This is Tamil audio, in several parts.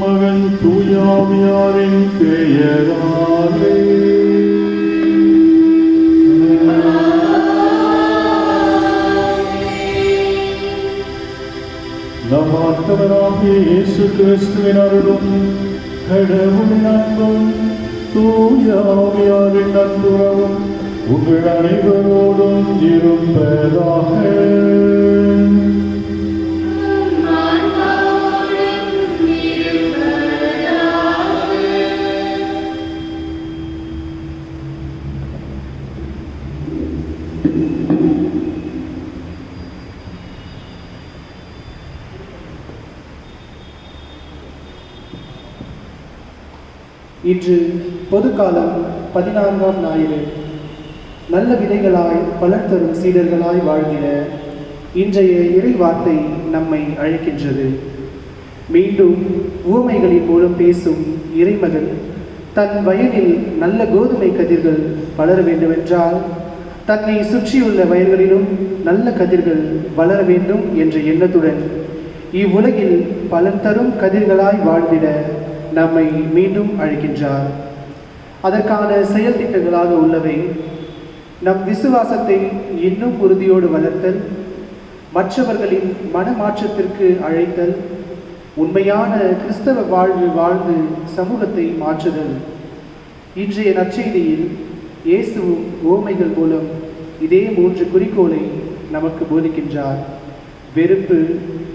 மகன் தூயாவியாரின் பெயராலே நம் ஆண்டவராகிய இயேசு கிறிஸ்துவின் அருளும் கடவுளின் அன்பும் தூயாவியாரின் நட்புறவும் உங்கள் அனைவரோடும் இருப்பதாக. இன்று பொதுக்காலம் 14ஆம் ஞாயிறு. நல்ல விதைகளாய் பலன் தரும் சீடர்களாய் வாழ்கிற இன்றைய இறை வார்த்தை நம்மை அழைக்கின்றது. மீண்டும் உவமைகளின் மூலம் பேசும் இறைமகன் தன் வயலில் நல்ல கோதுமை கதிர்கள் வளர வேண்டுமென்றால் தன்னை சுற்றியுள்ள வயல்களிலும் நல்ல கதிர்கள் வளர வேண்டும் என்ற எண்ணத்துடன் இவ்வுலகில் பலன் தரும் கதிர்களாய் வாழ்ந்திட நம்மை மீண்டும் அழைக்கின்றார். அதற்கான செயல் திட்டங்களாக உள்ளவை: நம் விசுவாசத்தை இன்னும் உறுதியோடு வளர்த்தல், மற்றவர்களின் மனமாற்றத்திற்கு அழைத்தல், உண்மையான கிறிஸ்தவ வாழ்வு வாழ்ந்து சமூகத்தை மாற்றுதல். இன்றைய நற்செய்தியில் இயேசுவும் உவமைகள் மூலம் இதே 3 குறிக்கோளை நமக்கு போதிக்கின்றார். வெறுப்பு,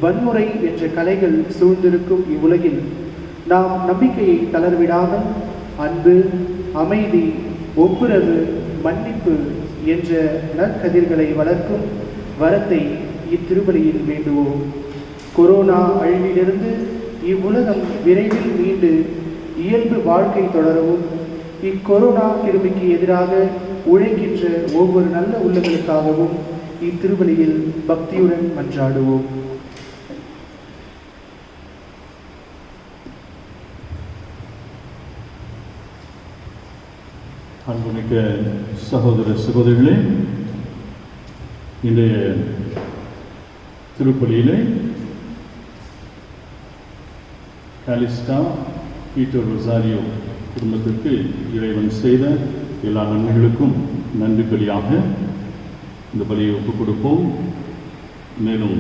வன்முறை என்ற கலைகள் சூழ்ந்திருக்கும் இவ்வுலகில் நாம் நம்பிக்கையை தளர்விடாமல் அன்பு, அமைதி, ஒப்புரவு, மன்னிப்பு என்ற நற்கதிர்களை வளர்க்கும் வரத்தை இத்திருப்பலியில் வேண்டுவோம். கொரோனா அழிவிலிருந்து இவ்வுலகம் விரைவில் மீண்டு இயல்பு வாழ்க்கை தொடரவும், இக்கொரோனா கிருமிக்கு எதிராக உழைக்கின்ற ஒவ்வொரு நல்ல உள்ளங்களுக்காகவும் இத்திருப்பலியில் பக்தியுடன் மன்றாடுவோம். அன்புமிக்க சகோதர சகோதரிகளே, இன்றைய திருப்பலியிலே காலிஸ்டா பீட்டர் ரொசாரியோ குடும்பத்திற்கு இறைவன் செய்த எல்லா நன்மைகளுக்கும் நன்றி பலியாக இந்த பலியை ஒப்புக் கொடுப்போம். மேலும்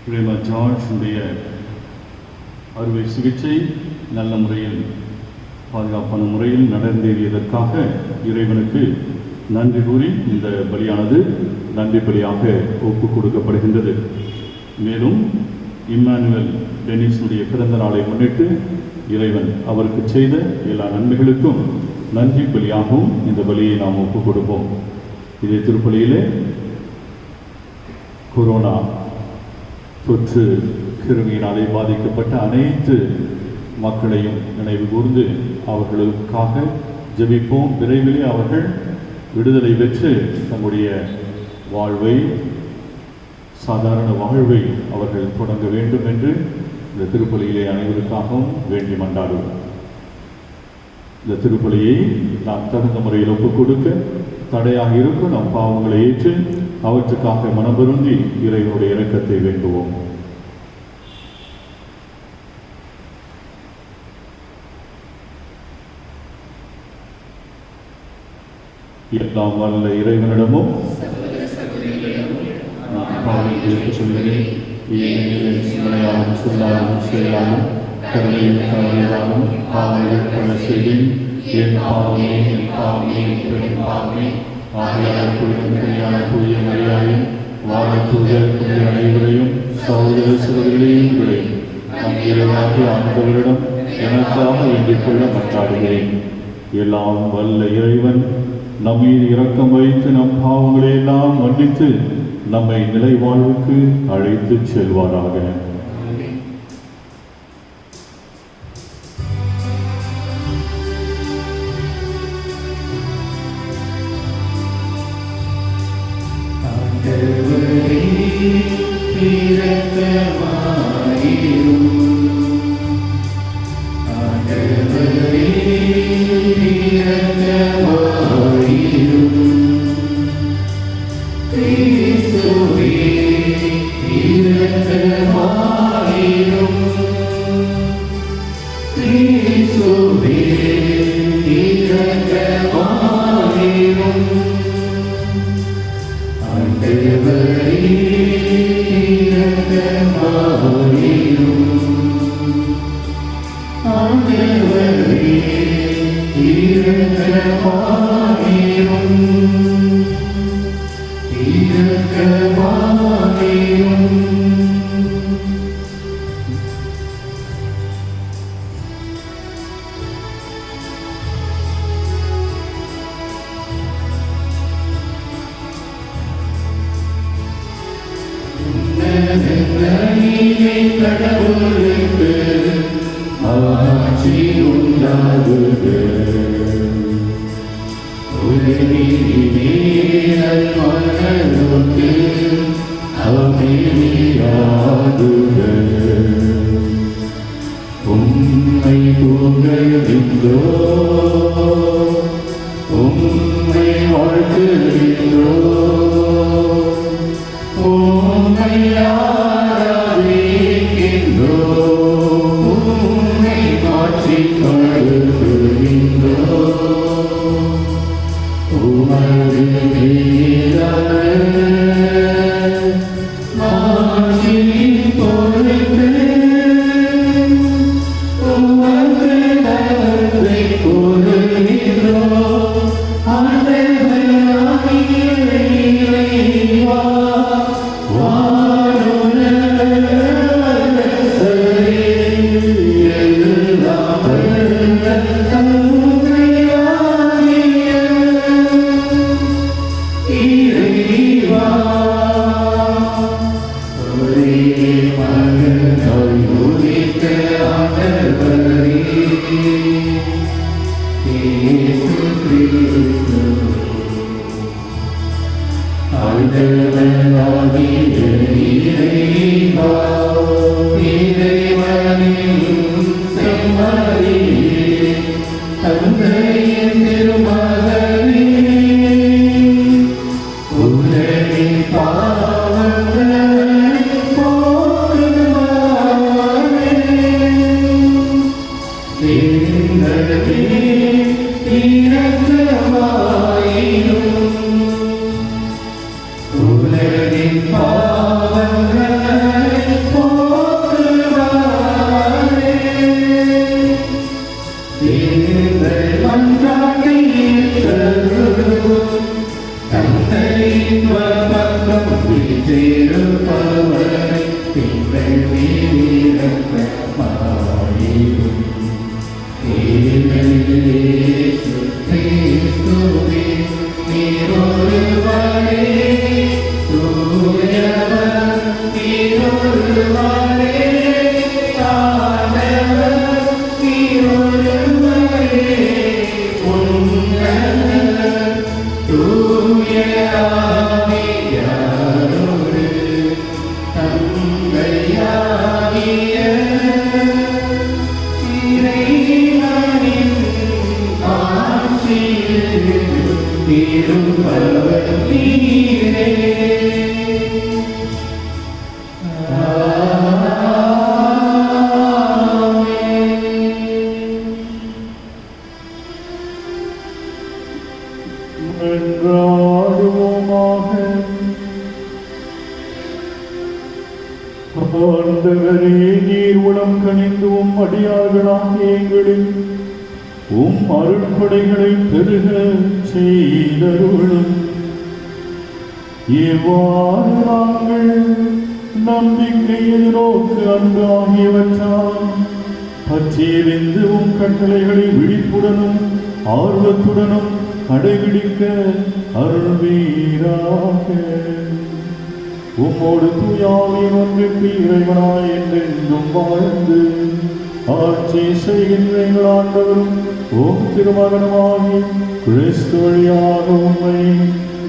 பிரேமா ஜார்ஜுடைய அறுவை சிகிச்சை நல்ல முறையில் பாதுகாப்பான முறையில் நடந்தேறியதற்காக இறைவனுக்கு நன்றி கூறி இந்த பலியானது நன்றி பலியாக ஒப்புக் கொடுக்கப்படுகின்றது. மேலும் இம்மானுவேல் டெனிஸுடைய பிறந்த நாளை முன்னிட்டு இறைவன் அவருக்கு செய்த எல்லா நன்மைகளுக்கும் நன்றி பலியாகவும் இந்த பலியை நாம் ஒப்புக் கொடுப்போம். இதே திருப்பலியிலே கொரோனா தொற்று கிருமியினாலே பாதிக்கப்பட்ட அனைத்து மக்களையும் நினைவு கூர்ந்து அவர்களுக்காக ஜெபிப்போம். விரைவிலே அவர்கள் விடுதலை பெற்று தங்களுடைய வாழ்வை, சாதாரண வாழ்வை அவர்கள் தொடங்க வேண்டும் என்று இந்த திருப்பலியிலே அனைவருக்காகவும் வேண்டி மன்றாடுவோம். இந்த திருப்பலியை நாம் தகுந்த முறையில் ஒப்புக் கொடுக்க தடையாக இருக்கும் நம் பாவங்களை ஏற்று அவற்றுக்காக மனபருந்தி இறைவனுடைய இரக்கத்தை வேண்டுவோம். எல்லாம் வல்ல இறைவனிடமும் சொல்கிறேன், சிந்தனையாலும் சொல்லாலும் செயலாலும் கருணையும் கவலையாலும் பாவங்கள் பல செய்தேன். என் பாவமே, என் பாவமே, என் பெரும் பாவமே. ஆகையால் புரியான புதிய மரியாதையும் வாழத்தூதர் புதிய அனைவரையும் சகோதர சகோதரிகளையும் விளையும் நம் இறைவனாகிய ஆண்டவரிடம் எனக்காக வேண்டிக் கொள்ள மன்றாடுகிறேன். எல்லாம் வல்ல இறைவன் நம் மீது இரக்கம் வைத்து நம் பாவங்களை எல்லாம் மன்னித்து நம்மை நிலை வாழ்வுக்கு அழைத்து செல்வாராக.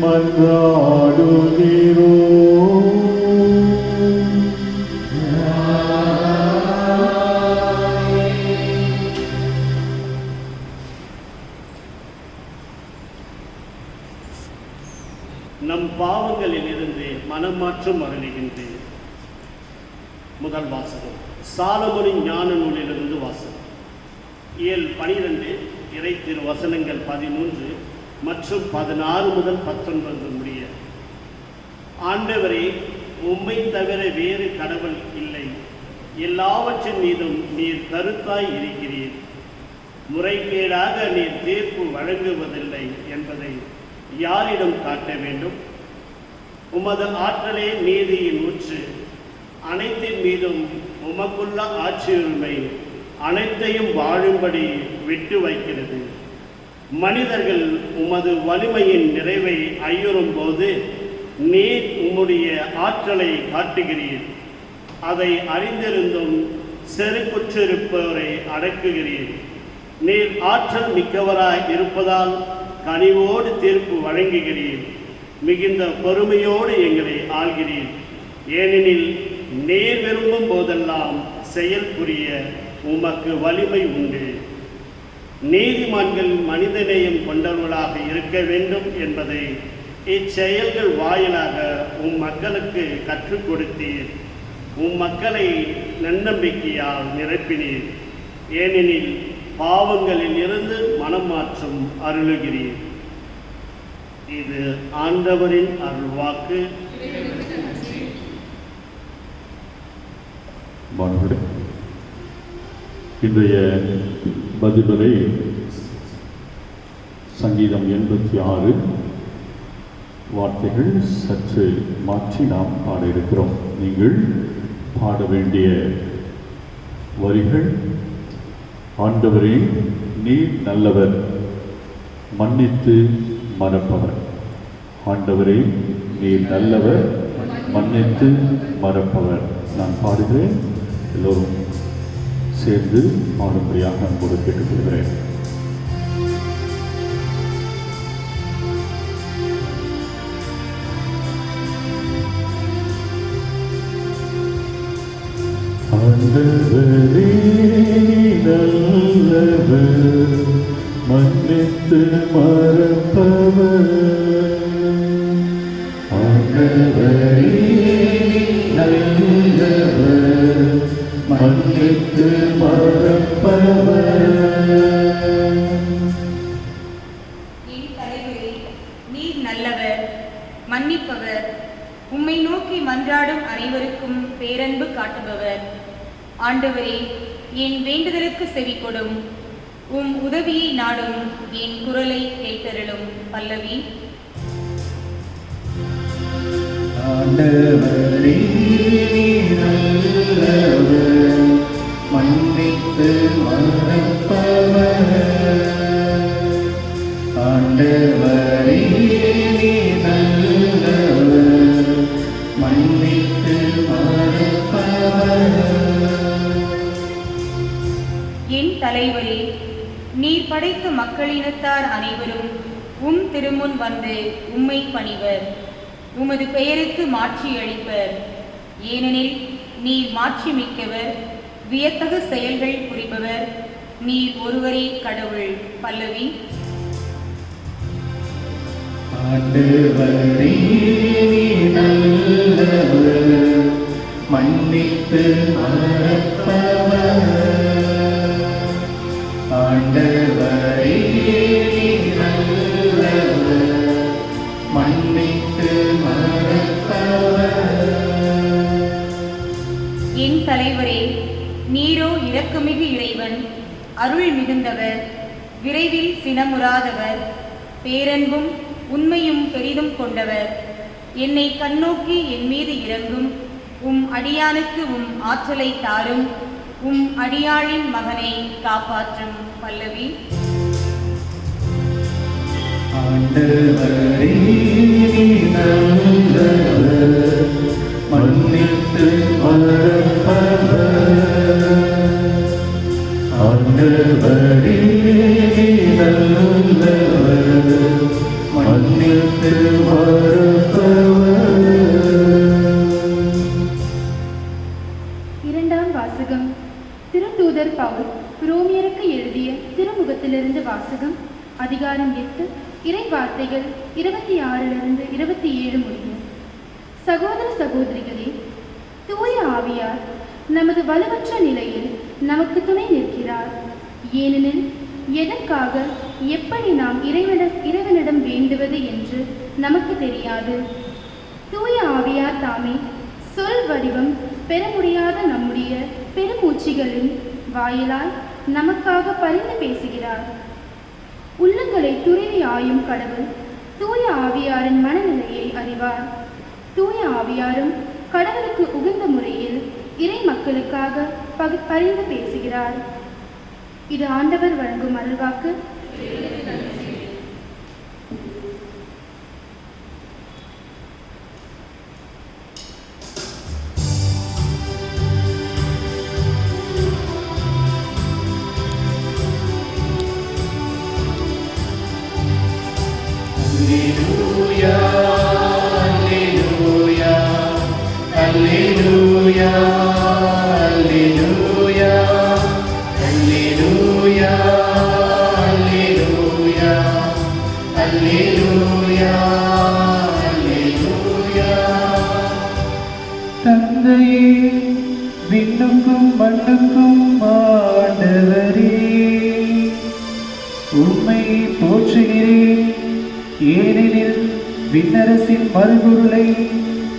மன்றாடுகிறோம். நம் பாவங்களிலிருந்து மனமாற்றம் அருளுகின்றேன். முதல் வாசகம் சாலமோனின் ஞான நூலிலிருந்து வாசகம். இயல் 12 இறை திரு வசனங்கள் 13 மற்றும் 16 முதல் 19 முடிய. ஆண்டவரே, உம்மை தவிர வேறு கடவுள் இல்லை. எல்லாவற்றின் மீதும் நீர் கருத்தாய் இருக்கிறீர். முறைகேடாக நீர் தீர்ப்பு வழங்குவதில்லை என்பதை யாரிடம் காட்ட வேண்டும்? உமது ஆற்றலே நீதியின் ஊற்று. அனைத்தின் மீதும் உமக்குள்ள ஆட்சியுரிமை அனைத்தையும் வாழும்படி விட்டு வைக்கிறது. மனிதர்கள் உமது வலிமையின் நிறைவை ஐயுறும் போது நீர் உம்முடைய ஆற்றலை காட்டுகிறீர். அதை அறிந்திருந்தும் செருக்குற்றிருப்பவரை அடக்குகிறீர். நீர் ஆற்றல் மிக்கவராய் இருப்பதால் கனிவோடு தீர்ப்பு வழங்குகிறீர். மிகுந்த பொறுமையோடு எங்களை ஆள்கிறீர். ஏனெனில் நீர் விரும்பும் போதெல்லாம் செயல் புரிய உமக்கு வலிமை உண்டு. நீதிமான்கள் மனிதநேயம் கொண்டவர்களாக இருக்க வேண்டும் என்பதை இச்செயல்கள் வாயிலாக உம் மக்களுக்கு கற்றுக் கொடுத்தீர். உம் மக்களை நன்னம்பிக்கையால் நிரப்பினீர். ஏனெனில் பாவங்களில் இருந்து மனம் மாற்றம் அருளுகிறீர். இது ஆண்டவரின் அருள்வாக்கு. மாணவர்களே, இன்றைய பதிலுரை சங்கீதம் 86 வார்த்தைகள் சற்று மாற்றி நாம் பாட இருக்கிறோம். நீங்கள் பாட வேண்டிய வரிகள்: ஆண்டவரே, நீர் நல்லவர், மன்னித்து மறப்பவர். ஆண்டவரே, நீர் நல்லவர், மன்னித்து மறப்பவர். நான் பாடுகிறேன், எல்லோரும் சேர்ந்து பாடும்படியாக அன்போடு கேட்டுக்கொள்கிறேன். ஆண்டவரே, நல்லவர், மன்னித்து மறப்பவர். ஆண்டவரே, நல்லவர், மன்னித்து மறப்பவர். என் தலைவரே, நீர் நல்லவர், மன்னிப்பவர், உம்மை நோக்கி மன்றாடும் அனைவருக்கும் பேரன்பு காட்டுபவர். ஆண்டவரே, என் வேண்டுதலுக்கு செவி கொடும், உம் உதவியை நாடும் என் குரலை கேட்டருளும். பல்லவி. ஆண்டவரே, நல்லவர், மன்னித்து மறப்பவர். ஆண்டவரே, நல்லவர், மன்னித்து மறப்பவர். என் தலைவரே, நீர் படைத்த மக்களினத்தார் அனைவரும் உம் திருமுன் வந்து உம்மை பணிவர். உமது பெயருக்கு மாட்சி அளிப்பர். ஏனெனில் நீர் மாட்சி மிக்கவர், வியத்தகு செயல்கள் புரிபவர். நீர் ஒருவரே கடவுள். பல்லவி. ஆண்டவரே, நல்லவர், மன்னித்து மறப்பவர். ஆண்டவரே, நல்லவர், மன்னித்து மறப்பவர். என் தலைவரே, நீரோ இரக்கமிகு இறைவன், அருள் மிகுந்தவர், விரைவில் சினமுறாதவர், பேரன்பும் உண்மையும் பெரிதும் கொண்டவர். என்னை கண்ணோக்கி என் மீது இறங்கும். உம் அடியானுக்கு உம் ஆற்றலை தாரும். உம் அடியாளின் மகனை காப்பாற்றும். பல்லவி. ஆண்டவரே, நல்லவர், மன்னித்து மறப்பவர். ஆண்டவரே, நல்லவர், மன்னித்து மறப்பவர். இரண்டாம் வாசகம். திருத்தூதர் பவுல் ரோமியருக்கு எழுதிய திருமுகத்திலிருந்து வாசகம். அதிகாரம் 8 இறை வார்த்தைகள் 26 27 முடியும். சகோதர சகோதரிகளே, தூய ஆவியார் நமது வலுவற்ற நிலையில் நமக்கு துணை நிற்கிறார். ஏனெனில் எதற்காக எப்படி நாம் இறைவனிடம் வேண்டுவது என்று நமக்கு தெரியாது. தூய ஆவியார் தாமே சொல் வடிவம் பெற முடியாத நம்முடைய பெருமூச்சிகளின் வாயிலாய் நமக்காக பரிந்து பேசுகிறார். உள்ளங்களை துருவி ஆயும் கடவுள் தூய ஆவியாரின் மனநிலையை அறிவார். தூய ஆவியாரும் கடவுளுக்கு உகந்த முறையில் இறை மக்களுக்காக பரிந்து பேசுகிறார். இது ஆண்டவர் வழங்கும் அருள்வாக்கு. தந்தையே, விண்ணுக்கும் மண்ணுக்கும் ஆண்டவரே, உம்மை போற்றுகிறேன். ஏனெனில் விண்ணரசின் மறுபொருளை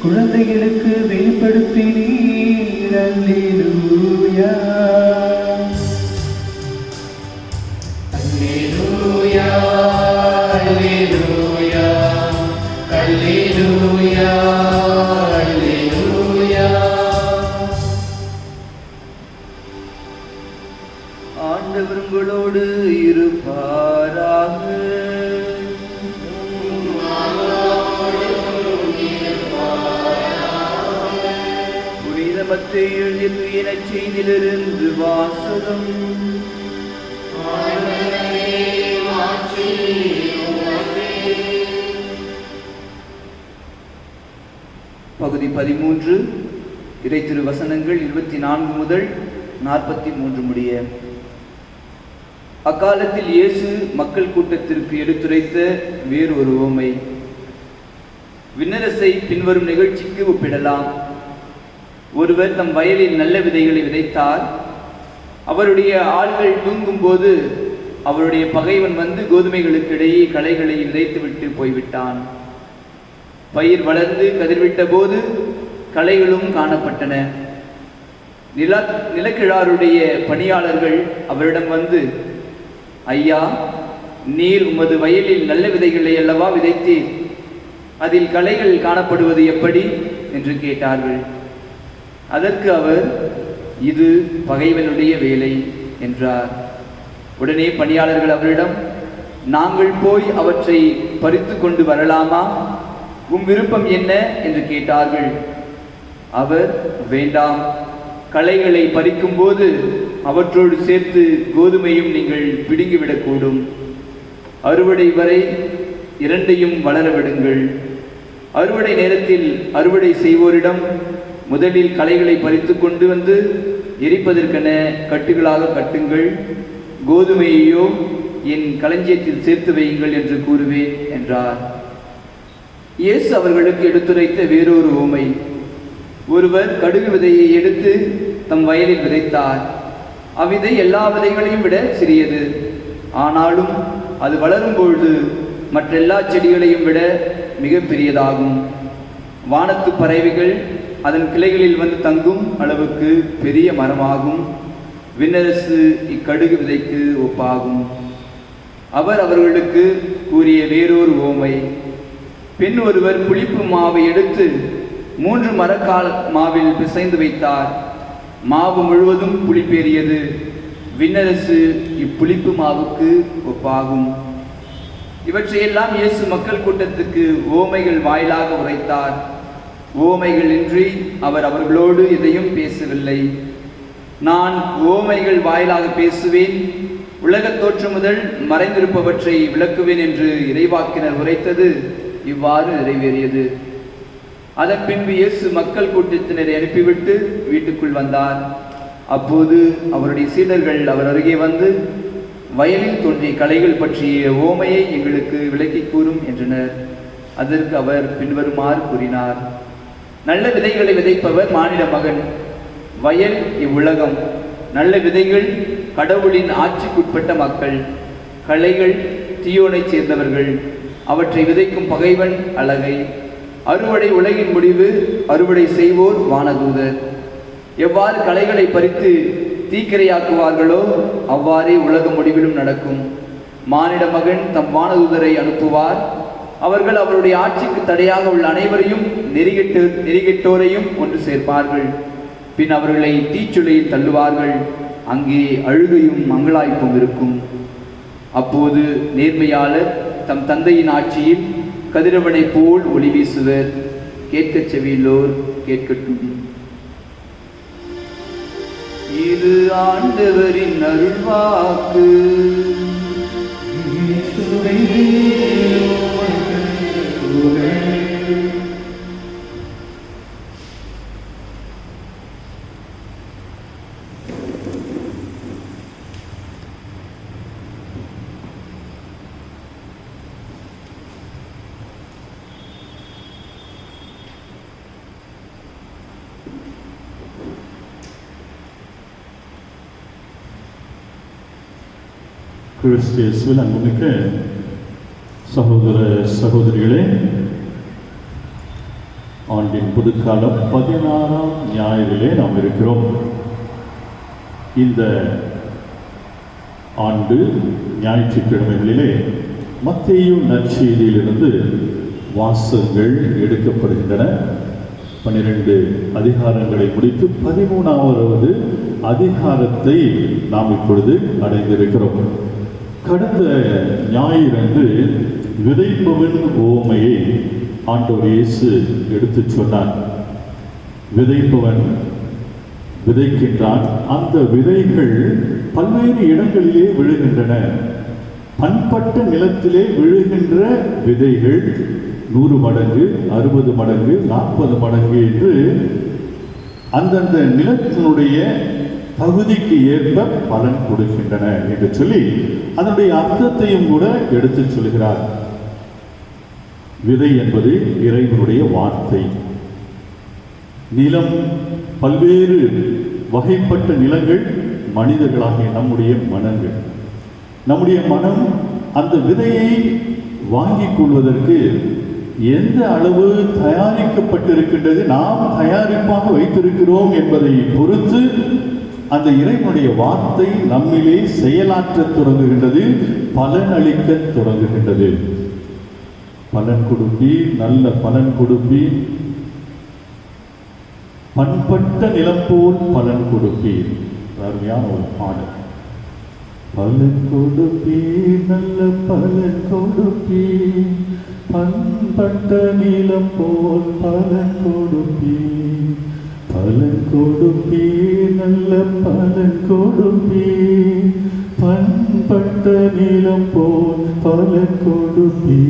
குழந்தைகளுக்கு வெளிப்படுத்தினீர். அல்லேலூயா, அல்லேலூயா, அல்லேலூயா, அல்லேலூயா, அல்லேலூயா. ஆண்டவர் உங்களோடு இருப்பாராக. புனித மத்தேயு எழுதிய தூய நற்செய்தியிலிருந்து வாசகம். பகுதி 13, இறை திருவசனங்கள் 24 முதல் 43 முடிய. அக்காலத்தில் இயேசு மக்கள் கூட்டத்திற்கு எடுத்துரைத்த வேறு ஒரு உவமை. விண்ணரசை பின்வரும் நிகழ்ச்சிக்கு ஒப்பிடலாம். ஒருவர் தம் வயலில் நல்ல விதைகளை விதைத்தார். அவருடைய ஆள்கள் தூங்கும் போது அவருடைய பகைவன் வந்து கோதுமைகளுக்கு இடையே களைகளை விதைத்துவிட்டு போய்விட்டான். பயிர் வளர்ந்து கதிர்விட்ட போது களைகளும் காணப்பட்டன. நிலக்கிழாருடைய பணியாளர்கள் அவரிடம் வந்து, ஐயா, நீர் உமது வயலில் நல்ல விதைகளை அல்லவா விதைத்தீர், அதில் களைகள் காணப்படுவது எப்படி என்று கேட்டார்கள். அதற்கு அவர், இது பகைவனுடைய வேலை என்றார். உடனே பணியாளர்கள் அவரிடம், நாங்கள் போய் அவற்றை பறித்து கொண்டு வரலாமா, உம் விருப்பம் என்ன என்று கேட்டார்கள். அவர், வேண்டாம், களைகளை பறிக்கும் போது அவற்றோடு சேர்த்து கோதுமையும் நீங்கள் பிடுங்கிவிடக்கூடும். அறுவடை வரை இரண்டையும் வளர விடுங்கள். அறுவடை நேரத்தில் அறுவடை செய்வோரிடம், முதலில் களைகளை பறித்து கொண்டு வந்து எரிப்பதற்கென கட்டுகளாக கட்டுங்கள், கோதுமையையோ என் களஞ்சியத்தில் சேர்த்து வையுங்கள் என்று கூறுவேன் என்றார். இயேசு அவர்களுக்கு எடுத்துரைத்த வேறொரு உவமை. ஒருவர் கடுகு விதையை எடுத்து தம் வயலில் விதைத்தார். அவ்விதை எல்லா விதைகளையும் விட சிறியது. ஆனாலும் அது வளரும் பொழுது மற்றெல்லா செடிகளையும் விட மிக பெரியதாகும். வானத்து பறவைகள் அதன் கிளைகளில் வந்து தங்கும் அளவுக்கு பெரிய மரமாகும். விண்ணரசு இக்கடுகு விதைக்கு ஒப்பாகும். அவர் அவர்களுக்கு கூறிய வேறொரு உவமை. பெண் ஒருவர் புளிப்பு மாவை எடுத்து 3 மரக்கால் மாவில் பிசைந்து வைத்தார். மாவு முழுவதும் புளிப்பேறியது. விண்ணரசு இப்புளிப்பு மாவுக்கு ஒப்பாகும். இவற்றையெல்லாம் இயேசு மக்கள் கூட்டத்துக்கு உவமைகள் வாயிலாக உரைத்தார். உவமைகள் இன்றி அவர் அவர்களோடு எதையும் பேசவில்லை. நான் உவமைகள் வாயிலாக பேசுவேன், உலகத் தோற்றம் முதல் மறைந்திருப்பவற்றை விளக்குவேன் என்று இறைவாக்கினர் உரைத்தது இவ்வாறு நிறைவேறியது. அதன் பின்பு இயேசு மக்கள் கூட்டத்தினரை அனுப்பிவிட்டு வீட்டுக்குள் வந்தார். அப்போது அவருடைய சீடர்கள் அவர் அருகே வந்து, வயலில் தோன்றிய களைகள் பற்றிய ஓமையை எங்களுக்கு விளக்கி கூறும் என்றனர். அதற்கு அவர் பின்வருமாறு கூறினார். நல்ல விதைகளை விதைப்பவர் மானிட மகன். வயல் இவ்வுலகம். நல்ல விதைகள் கடவுளின் ஆட்சிக்குட்பட்ட மக்கள். களைகள் தீயோனைச் சேர்ந்தவர்கள். அவற்றை விதைக்கும் பகைவன் அழகை. அறுவடை உலகின் முடிவு. அறுவடை செய்வோர் வானதூதர். எவ்வாறு களைகளை பறித்து தீக்கிரையாக்குவார்களோ அவ்வாறே உலக முடிவிலும் நடக்கும். மானிட மகன் தம் வானதூதரை அனுப்புவார். அவர்கள் அவருடைய ஆட்சிக்கு தடையாக உள்ள அனைவரையும் நெறிகெட்டோரையும் ஒன்று சேர்ப்பார்கள். பின் அவர்களை தீச்சுளையில் தள்ளுவார்கள். அங்கே அழுகையும் மங்களாய்ப்பும் இருக்கும். அப்போது நேர்மையாளர் தம் தந்தையின் ஆட்சியில் கதிரவனை போல் ஒளி வீசுவர். கேட்கச் செவியுள்ளோர் கேட்கட்டும். இது ஆண்டவரின் அருள்வாக்கு. கிறிஸ்துவில் அன்புமிக்க சகோதர சகோதரிகளே, ஆண்டின் புதுக்காலம் 16ஆம் ஞாயிறிலே நாம் இருக்கிறோம். இந்த ஆண்டு ஞாயிற்றுக்கிழமைகளிலே மத்தேயு நற்செய்தியிலிருந்து வாசகங்கள் எடுக்கப்படுகின்றன. 12 அதிகாரங்களை முடித்து 13வது அதிகாரத்தை நாம் இப்பொழுது அடைந்திருக்கிறோம். கடந்த ஞாயிறன்று விதைப்பவன் ஓமையை ஆண்டவர் இயேசு எடுத்துச் சொன்னார். விதைப்பவன் விதைக்கின்றான். அந்த விதைகள் பல்வேறு இடங்களிலே விழுகின்றன. பண்பட்ட நிலத்திலே விழுகின்ற விதைகள் 100 மடங்கு, 60 மடங்கு, 40 மடங்கு என்று அந்தந்த நிலத்தினுடைய பகுதிக்கு ஏற்ப பலன் கொடுக்கின்றன என்று சொல்லி அதனுடைய அர்த்தத்தையும் கூட எடுத்துச் சொல்கிறார். விதை என்பது இறைவனுடைய வார்த்தை. நிலம், பல்வேறு வகைப்பட்ட நிலங்கள் மனிதர்களாகிய நம்முடைய மனங்கள். நம்முடைய மனம் அந்த விதையை வாங்கிக் கொள்வதற்கு எந்த அளவு தயாரிக்கப்பட்டிருக்கின்றது, நாம் தயாரிப்பாக வைத்திருக்கிறோம் என்பதை பொறுத்து அந்த இறைவனுடைய வார்த்தை நம்மிலே செயலாற்ற தொடங்குகின்றது, பலனளிக்க தொடங்குகின்றது. பலன் கொடுப்பி, நல்ல பலன் கொடுப்பி, பண்பட்ட நிலம் போல் பலன் கொடுப்பி. அருமையான ஒரு பாடல். பலன் கொடுப்பி, நல்ல பலன் கொடுப்பி, பண்பட்ட நிலம் போல் பலன் கொடுப்பி, பலன் கொடுப்பி, நல்ல பலன் கொடுப்பி, பண்பட்ட நிலம் போல் பலன் கொடுப்பி.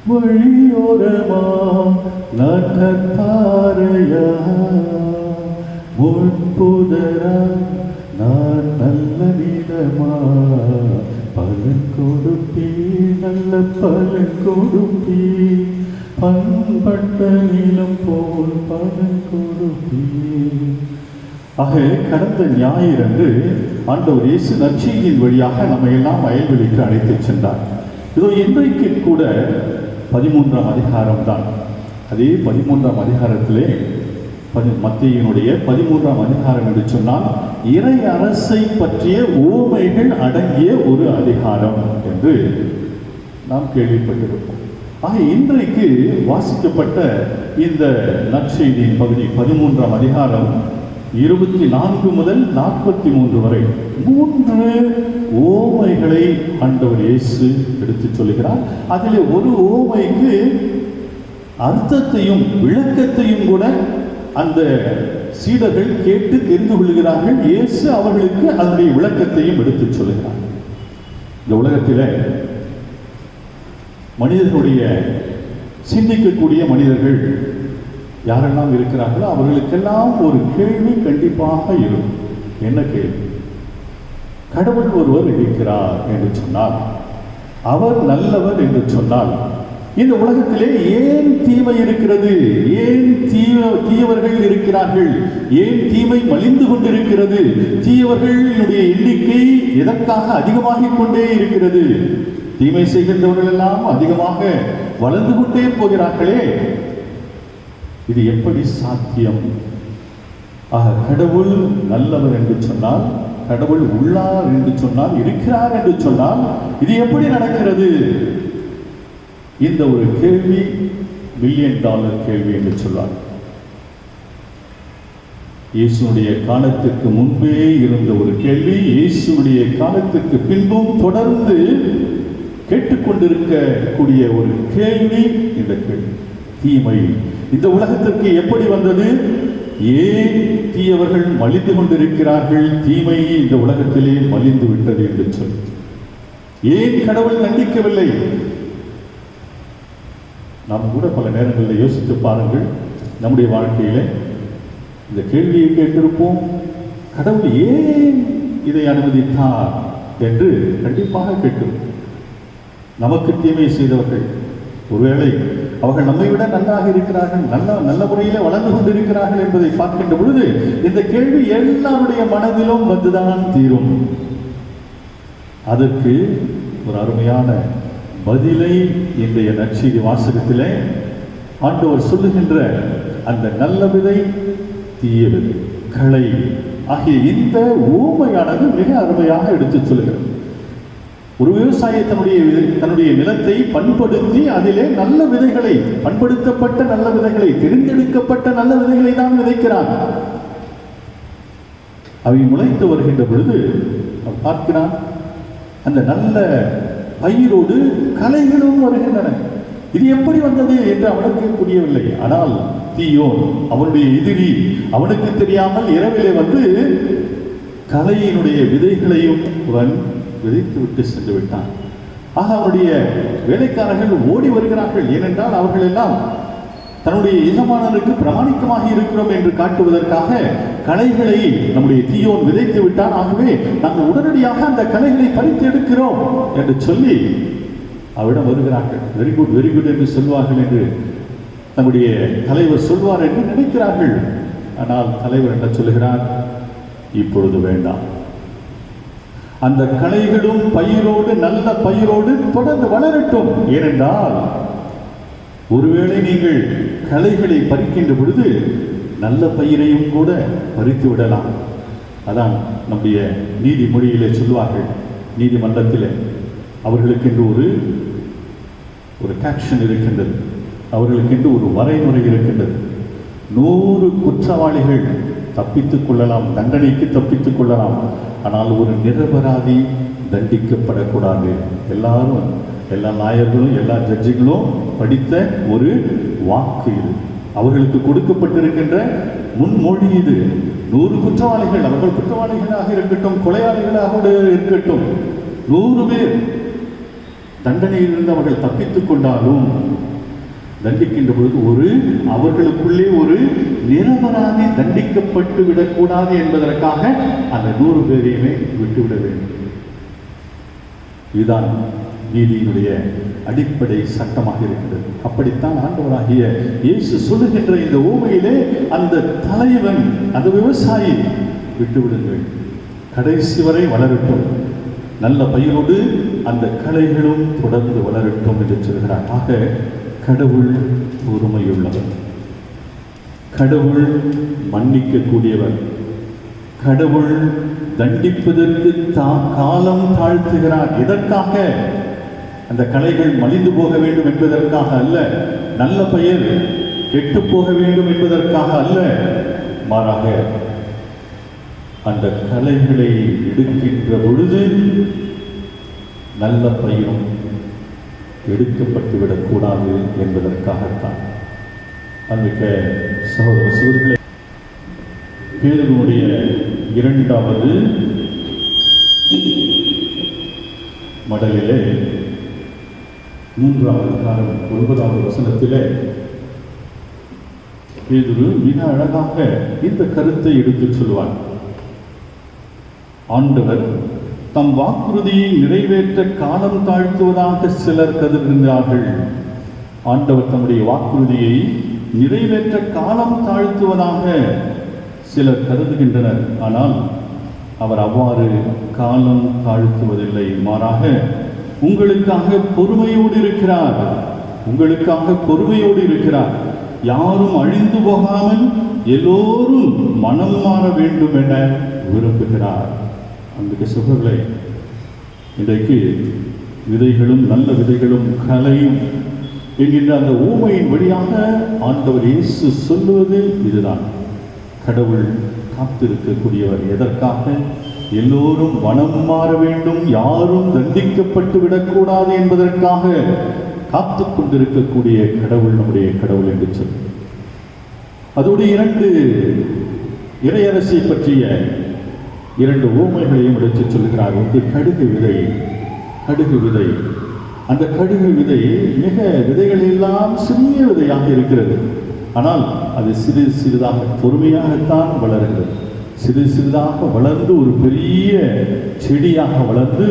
வழியோரமா நகத்தாரையா, முன்புதரா நான் நல்ல விதமா, பலன் கொடுப்பி, நல்ல பலன் கொடுப்பி, பண்பட்ட நிலம் போல் பலன் கொடுப்பி. ஆக கடந்த ஞாயிறன்று ஆண்டவர் இயேசு நற்செய்தியின் வழியாக நம்ம எல்லாம் வயல்வெளிக்கு அழைத்துச் சென்றார். இதோ இன்றைக்கு கூட 13ஆம் அதிகாரம் தான். அதே 13ஆம் அதிகாரத்திலே மத்தேயுனுடைய 13ஆம் அதிகாரம் என்று சொன்னால் இறை அரசை பற்றிய ஓமைகள் அடங்கிய ஒரு அதிகாரம் என்று நாம் கேள்விப்பட்டிருப்போம். ஆக இன்றைக்கு வாசிக்கப்பட்ட இந்த நற்செய்தியின் பகுதி 13ஆம் அதிகாரம் 24 முதல் 43 வரை 3 ஓமைகளை ஆண்டவர் இயேசு எடுத்துச் சொல்கிறார். அதில் ஒரு ஓமைக்கு அர்த்தத்தையும் விளக்கத்தையும் கூட அந்த சீடர்கள் கேட்டு தெரிந்து கொள்கிறார்கள். இயேசு அவர்களுக்கு அதனுடைய விளக்கத்தையும் எடுத்துச் சொல்கிறார். இந்த உலகத்தில் மனிதர்களுடைய சிந்திக்கக்கூடிய மனிதர்கள் யாரெல்லாம் இருக்கிறார்களோ அவர்களுக்கெல்லாம் ஒரு கேள்வி கண்டிப்பாக இருக்கும். என்ன கேள்வி? கடவுள் ஒருவர் இருக்கிறார் என்று சொன்னால், அவர் நல்லவர் என்று சொன்னால், இந்த உலகத்திலே ஏன் தீமை இருக்கிறது, ஏன் தீயவர்கள் இருக்கிறார்கள், ஏன் தீமை மலிந்து கொண்டிருக்கிறது, தீயவர்களுடைய எண்ணிக்கை எதற்காக அதிகமாகிக் கொண்டே இருக்கிறது, தீமை செய்கின்றவர்கள் எல்லாம் அதிகமாக வளர்ந்து கொண்டே போகிறார்களே, இது எப்படி சாத்தியம்? கடவுள் நல்லவர் என்று சொன்னால், கடவுள் உள்ளார் என்று சொன்னால், இருக்கிறார் என்று சொன்னால், இது எப்படி நடக்கிறது? இந்த ஒரு கேள்வி $1,000,000 கேள்வி என்று சொல்வார். இயேசுடைய காலத்துக்கு முன்பே இருந்த ஒரு கேள்வி, இயேசுடைய காலத்துக்கு பின்பும் தொடர்ந்து கேட்டுக்கொண்டிருக்கக்கூடிய ஒரு கேள்வி இந்த கேள்வி. தீமை இந்த உலகத்திற்கு எப்படி வந்தது? ஏன் தீயவர்கள் மலிந்து கொண்டிருக்கிறார்கள்? தீமை இந்த உலகத்திலே மலிந்து விட்டது என்று சொல்லி ஏன் கடவுள் தண்டிக்கவில்லை? நாம் கூட பல நேரங்களில் யோசித்து பாருங்கள். நம்முடைய வாழ்க்கையில இந்த கேள்வியை கேட்டிருப்போம், கடவுள் ஏன் இதை அனுமதித்தார் என்று கண்டிப்பாக கேட்டிருப்போம். நமக்கு தீமை செய்தவர்கள், ஒருவேளை அவர்கள் நம்மை விட நன்றாக இருக்கிறார்கள், நல்ல முறையில் வளர்ந்து கொண்டிருக்கிறார்கள் என்பதை பார்க்கின்ற பொழுது இந்த கேள்வி எல்லாருடைய மனதிலும் வந்துதான் தீரும். அதற்கு ஒரு அருமையான பதிலை இன்றைய நற்செய்தி வாசகத்திலே ஆண்டவர் சொல்லுகின்ற அந்த நல்ல விதை, தீய விதை, களை ஆகிய இந்த ஊமையானது மிக அருமையாக எடுத்துச் சொல்லுகிறது. ஒரு விவசாயி தன்னுடைய நிலத்தை பண்படுத்தி அதிலே நல்ல விதைகளை, பண்படுத்தப்பட்ட நல்ல விதைகளை, தெரிந்தெடுக்கப்பட்ட நல்ல விதைகளை தான் விதைக்கிறான். அவை முளைத்து வருகின்ற பொழுது அவன் பார்க்கிறான், அந்த நல்ல பயிரோடு களைகளும் வருகின்றன. இது எப்படி வந்தது என்று அவனுக்கு புரியவில்லை. ஆனால் தீயோன், அவனுடைய எதிரி, அவனுக்கு தெரியாமல் இரவிலே வந்து களையினுடைய விதைகளையும் அவன் விதைத்து விட்டு சென்று விட்டான். ஆக அவருடைய வேலைக்காரர்கள் ஓடி வருகிறார்கள். ஏனென்றால் அவர்கள் எல்லாம் தன்னுடைய எஜமானனுக்கு பிரமாணிக்கமாக இருக்கிறோம் என்று காட்டுவதற்காக களைகளை நம்முடைய தீயோன் விதைத்து விட்டான். ஆகவே நாங்கள் உடனடியாக அந்த களைகளை பறித்து எடுக்கிறோம் என்று சொல்லி அவரிடம் வருகிறார்கள். வெரி குட், வெரி குட் என்று சொல்வார்கள் என்று நம்முடைய தலைவர் சொல்வார் என்று நினைக்கிறார்கள். ஆனால் தலைவர் என்ன சொல்லுகிறார்? இப்பொழுது வேண்டாம். அந்த களைகளும் பயிரோடு, நல்ல பயிரோடு தொடர்ந்து வளரட்டும். ஏனென்றால் ஒருவேளை நீங்கள் களைகளை பறிக்கின்ற பொழுது நல்ல பயிரையும் கூட பறித்து விடலாம். அதான் நம்முடைய நீதிமொழியிலே சொல்வார்கள், நீதிமன்றத்தில் அவர்களுக்கென்று ஒரு கேப்ஷன் இருக்கின்றது, அவர்களுக்கென்று ஒரு வரைமுறை இருக்கின்றது. 100 குற்றவாளிகள் தப்பித்துக் கொள்ளலாம், தண்டனைக்கு தப்பித்துக் கொள்ளலாம், ஆனால் ஒரு நிரபராதி தண்டிக்கப்படக்கூடாது. எல்லாரும், எல்லா நாயர்களும், எல்லா ஜட்ஜிகளும் படித்த ஒரு வாக்கு இது. அவர்களுக்கு கொடுக்கப்பட்டிருக்கின்ற முன்மொழி இது. 100 குற்றவாளிகள், அவர்கள் குற்றவாளிகளாக இருக்கட்டும், கொலையாளிகளாக இருக்கட்டும், 100 பேர் தண்டனையிலிருந்து அவர்கள் தப்பித்துக் கொண்டாலும் தண்டிக்கின்ற பொழுது அவர்களுக்குள்ளே ஒரு நிரபராதி தண்டிக்கப்பட்டு விடக்கூடாது என்பதற்காக அந்த 100 பேரையுமே விட்டுவிட வேண்டும். இதுதான் நீதியினுடைய அடிப்படை சட்டமாக இருக்கிறது. அப்படித்தான் ஆண்டவராகிய இயேசு சொல்லுகின்ற இந்த ஊமையிலே அந்த தலைவன், அந்த விவசாயி, விட்டுவிடுங்கள், கடைசி வரை வளரட்டும், நல்ல பயிரோடு அந்த களைகளும் தொடர்ந்து வளரட்டும் என்று சொல்கிறார். ஆக கடவுள் பொறுமையுள்ளவர், கடவுள் மன்னிக்கக்கூடியவர், கடவுள் தண்டிப்பதற்கு காலம் தாழ்த்துகிறார். எதற்காக? அந்த களைகள் மலிந்து போக வேண்டும் என்பதற்காக அல்ல, நல்ல பயிர் கெட்டு போக வேண்டும் என்பதற்காக அல்ல, மாறாக அந்த களைகளை எடுக்கின்ற பொழுது நல்ல பயிரும் எடுக்கப்பட்டு விடக்கூடாது என்பதற்காகத்தான். அன்றைக்க சகோதர சகோதரிகளே, பேதுருவுடைய 2வது மடலிலே 3வது அதிகாரம் 9வது வசனத்திலே பேதுரு மிக அழகாக இந்த கருத்தை எடுத்துச் சொல்வார். ஆண்டவர் தம் வாக்குறுதியை நிறைவேற்ற காலம் தாழ்த்துவதாக சிலர் கருதுகின்றார்கள். ஆண்டவர் தம்முடைய வாக்குறுதியை நிறைவேற்ற காலம் தாழ்த்துவதாக சிலர் கருதுகின்றனர். ஆனால் அவர் அவ்வாறு காலம் தாழ்த்துவதில்லை. மாறாக உங்களுக்காக பொறுமையோடு இருக்கிறார். உங்களுக்காக பொறுமையோடு இருக்கிறார். யாரும் அழிந்து போகாமல் எல்லோரும் மனம் மாற வேண்டும் என விரும்புகிறார். அன்புக்கு சகோதரர்களே, இன்றைக்கு விதைகளும் நல்ல விதைகளும் கலையும் என்கின்ற அந்த ஊமையின் வழியாக ஆண்டவர் இயேசு சொல்லுவது இதுதான். கடவுள் காத்திருக்கக்கூடியவர். எதற்காக? எல்லோரும் மனம் மாற வேண்டும், யாரும் தண்டிக்கப்பட்டு விடக்கூடாது என்பதற்காக காத்து கொண்டிருக்கக்கூடிய கடவுள் நம்முடைய கடவுள் என்று சொல்லி அதோடு 2 இறையரசை பற்றிய 2 ஊமைகளையும் எடுத்து சொல்கிறார். ஒன்று கடுகு விதை. கடுகு விதை, அந்த கடுகு விதை மிக விதைகள் எல்லாம் சிறிய விதையாக இருக்கிறது. ஆனால் அது சிறு சிறிதாக பொறுமையாகத்தான் வளர்கிறது. சிறு சிறிதாக வளர்ந்து ஒரு பெரிய செடியாக வளர்ந்து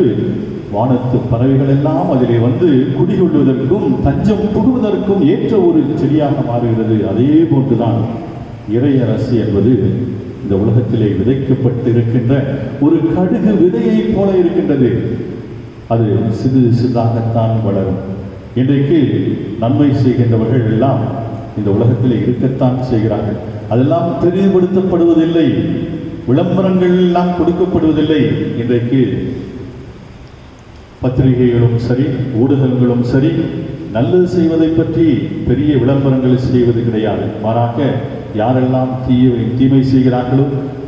வானத்து பறவைகள் எல்லாம் அதிலே வந்து குடிகொள்வதற்கும் தஞ்சம் புகுவதற்கும் ஏற்ற ஒரு செடியாக மாறுகிறது. அதே போன்றுதான் இறையரசு என்பது இந்த உலகத்திலே விதைக்கப்பட்டு இருக்கின்ற ஒரு கடுகு விதையை போல இருக்கின்றது. அது சிறு சிறிதாகத்தான் வளரும். இன்றைக்கு நன்மை செய்கின்றவர்கள் எல்லாம் இந்த உலகத்திலே இருக்கத்தான் செய்கிறார்கள். அதெல்லாம் தெளிவுபடுத்தப்படுவதில்லை, விளம்பரங்கள் எல்லாம் கொடுக்கப்படுவதில்லை. இன்றைக்கு பத்திரிகைகளும் சரி, ஊடகங்களும் சரி, நல்லது செய்வதை பற்றி பெரிய விளம்பரங்கள் செய்வது கிடையாது. மாறாக யாரெல்லாம் தீமை செய்கிறார்களோ,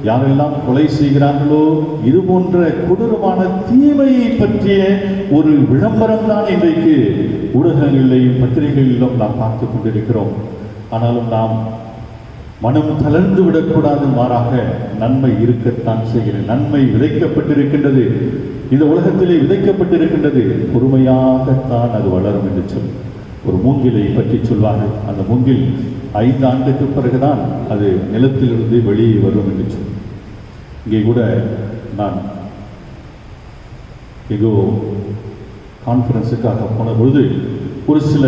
யாரெல்லாம் கொலை செய்கிறார்களோ, இது போன்ற கொடூரமான தீமையை பற்றிய ஒரு விளம்பரம் தான் இன்றைக்கு ஊடகங்களிலேயும் பத்திரிகைகளிலும் நாம் பார்த்து கொண்டிருக்கிறோம். ஆனாலும் நாம் மனம் தளர்ந்து விடக்கூடாது. மாறாக நன்மை இருக்கத்தான் செய்கிறது. நன்மை விதைக்கப்பட்டிருக்கின்றது, இந்த உலகத்திலே விதைக்கப்பட்டிருக்கின்றது. பொறுமையாகத்தான் அது வளரும் என்று சொல்லி ஒரு மூங்கிலை பற்றி சொல்வார்கள். அந்த மூங்கில் 5 ஆண்டுக்கு பிறகுதான் அது நிலத்திலிருந்து வெளியே வரும் என்று சொல்லி. இங்கே கூட நான் எங்கோ கான்ஃபரன்ஸுக்காக போன பொழுது ஒரு சில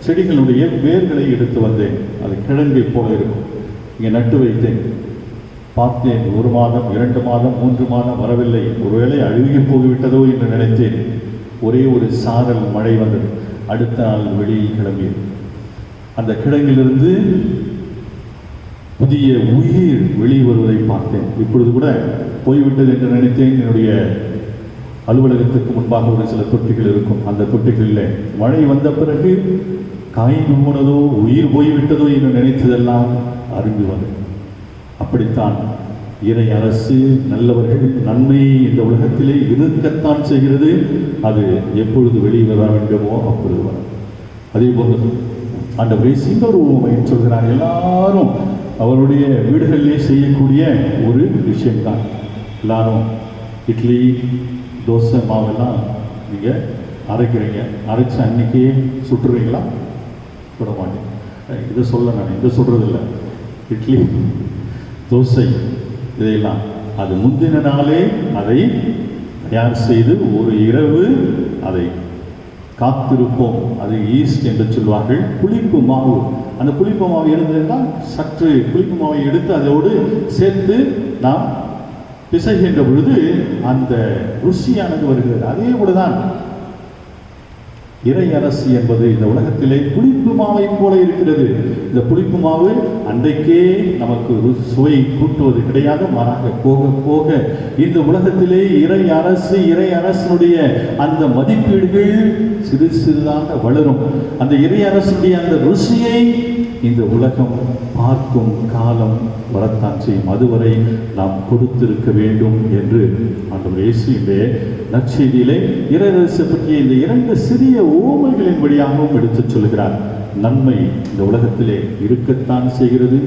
செடிகளுடைய வேர்களை எடுத்து வந்தேன். அது கிழங்கை போல இருக்கும். இங்கே நட்டு வைத்தேன். பார்த்தேன், 1 மாதம் 2 மாதம் 3 மாதம் வரவில்லை. ஒருவேளை அழுகி போய்விட்டதோ என்று நினைத்தேன். ஒரே ஒரு சாரல் மழை வந்தது. அடுத்த நாள் வெளியில் கிளம்பியது. அந்த கிழங்கிலிருந்து புதிய உயிர் வெளிவருவதை பார்த்தேன். இப்பொழுது கூட போய்விட்டது என்று நினைத்தேன். என்னுடைய அலுவலகத்துக்கு முன்பாக ஒரு சில தொட்டிகள் இருக்கும். அந்த தொட்டிகளில் மழை வந்த பிறகு காய்ந்து போனதோ உயிர் போய்விட்டதோ என்று நினைத்ததெல்லாம் அரும்பி வந்தது. அப்படித்தான் இறை அரசு, நல்லவர்கள், நன்மை இந்த உலகத்திலே இருக்கத்தான் செய்கிறது. அது எப்பொழுது வெளியே வர வேண்டுமோ அப்பொழுது வரும். அதே போன்று ஆண்டவரே இன்னொரு உண்மையை சொல்கிறார். எல்லாரும் அவருடைய வீடுகளிலே செய்யக்கூடிய ஒரு விஷயம்தான். எல்லாரும் இட்லி தோசை மாவெல்லாம் நீங்கள் அரைக்கிறீங்க. அரைச்சி அன்னைக்கே சுட்டுறீங்களா? சுட மாட்டேன். இதை சொல்ல நான் இதை சொல்கிறதில்லை. இட்லி தோசை இதையெல்லாம் அது முந்தின நாளே அதை தயார் செய்து ஒரு இரவு அதை காத்திருப்போம். அது ஈஸ்ட் என்று சொல்வார்கள். புளிப்பு மாவு, அந்த புளிப்பு மாவு இருந்ததுனால் சற்று புளிப்பு மாவை எடுத்து அதோடு சேர்த்து நாம் பிசைகின்ற பொழுது அந்த ருசியானது வருகிறது. அதே போலதான் இறை அரசு என்பது இந்த உலகத்திலே புளிப்பு மாவை போல இருக்கிறது. இந்த புளிப்பு மாவு அன்றைக்கே நமக்கு சுவை கூட்டுவது கிடையாது. மாறாக போக போக இந்த உலகத்திலே இறை அரசனுடைய அந்த மதிப்பீடுகள் சிறு சிறிதாக வளரும். அந்த இறை அரசுடைய அந்த ருசியை இந்த உலகம் பார்க்கும் காலம் வரத்தான் செய்யும். அதுவரை நாம் கொடுத்திருக்க வேண்டும் என்று ஆண்டவர் இயேசு இந்த நற்செய்தியிலே இறையரசு பற்றிய இந்த 2 சிறிய ஓமைகளின் வழியாகவும் எடுத்துச் சொல்கிறார். நன்மை இந்த உலகத்திலே இருக்கத்தான் செய்கிறது.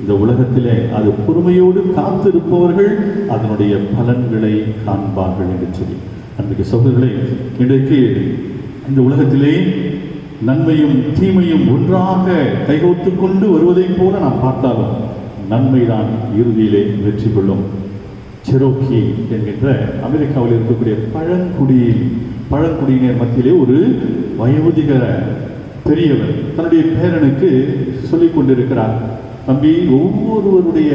இந்த உலகத்திலே அது பொறுமையோடு காத்திருப்பவர்கள் அதனுடைய பலன்களை காண்பார்கள் என்று சொல்லி, அன்றைக்கு சகோதரர்களே, இன்றைக்கு இந்த உலகத்திலே நன்மையும் தீமையும் ஒன்றாக கைகோத்து கொண்டு வருவதைப் போல நாம் பார்த்தாலும் நன்மைதான் இறுதியிலே வெற்றி கொள்ளும். செரோக்கி என்கின்ற அமெரிக்காவில் இருக்கக்கூடிய பழங்குடியினர் மத்தியிலே ஒரு வயோதிகர பெரியவர் தன்னுடைய பேரனுக்கு சொல்லிக் கொண்டிருக்கிறார். தம்பி, ஒவ்வொருவனுடைய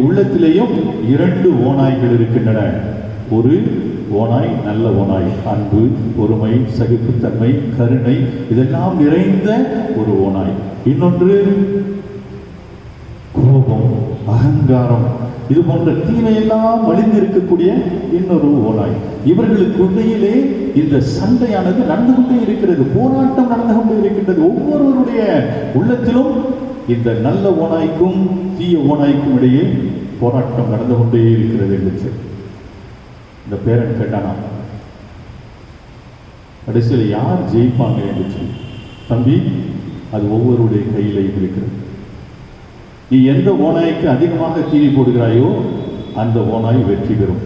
உள்ளத்திலேயும் 2 ஓநாய்கள் இருக்கின்றன. ஒரு ஓநாய் நல்ல ஓநாய், அன்பு, பொறுமை, சகிப்புத்தன்மை, கருணை, இதெல்லாம் நிறைந்த ஒரு ஓநாய். இன்னொன்று கோபம், அகங்காரம், இது போன்ற தீமையெல்லாம் மலிந்திருக்கக்கூடிய இன்னொரு ஓநாய். இவர்களுக்கு இடையிலே இந்த சண்டையானது நடந்து கொண்டே இருக்கிறது, போராட்டம் நடந்து கொண்டே இருக்கின்றது. ஒவ்வொருவருடைய உள்ளத்திலும் இந்த நல்ல ஓநாய்க்கும் தீய ஓநாய்க்கும் இடையே போராட்டம் நடந்து கொண்டே இருக்கிறது என்று இந்த பேரன் கேட்டானா, கடைசியில் யார் ஜெயிப்பாங்க என்று சொல்லி. தம்பி, அது ஒவ்வொருடைய கையிலையும் இருக்கிறது. நீ எந்த ஓநாய்க்கு அதிகமாக தீனி போடுகிறாயோ அந்த ஓநாய் வெற்றி பெறும்.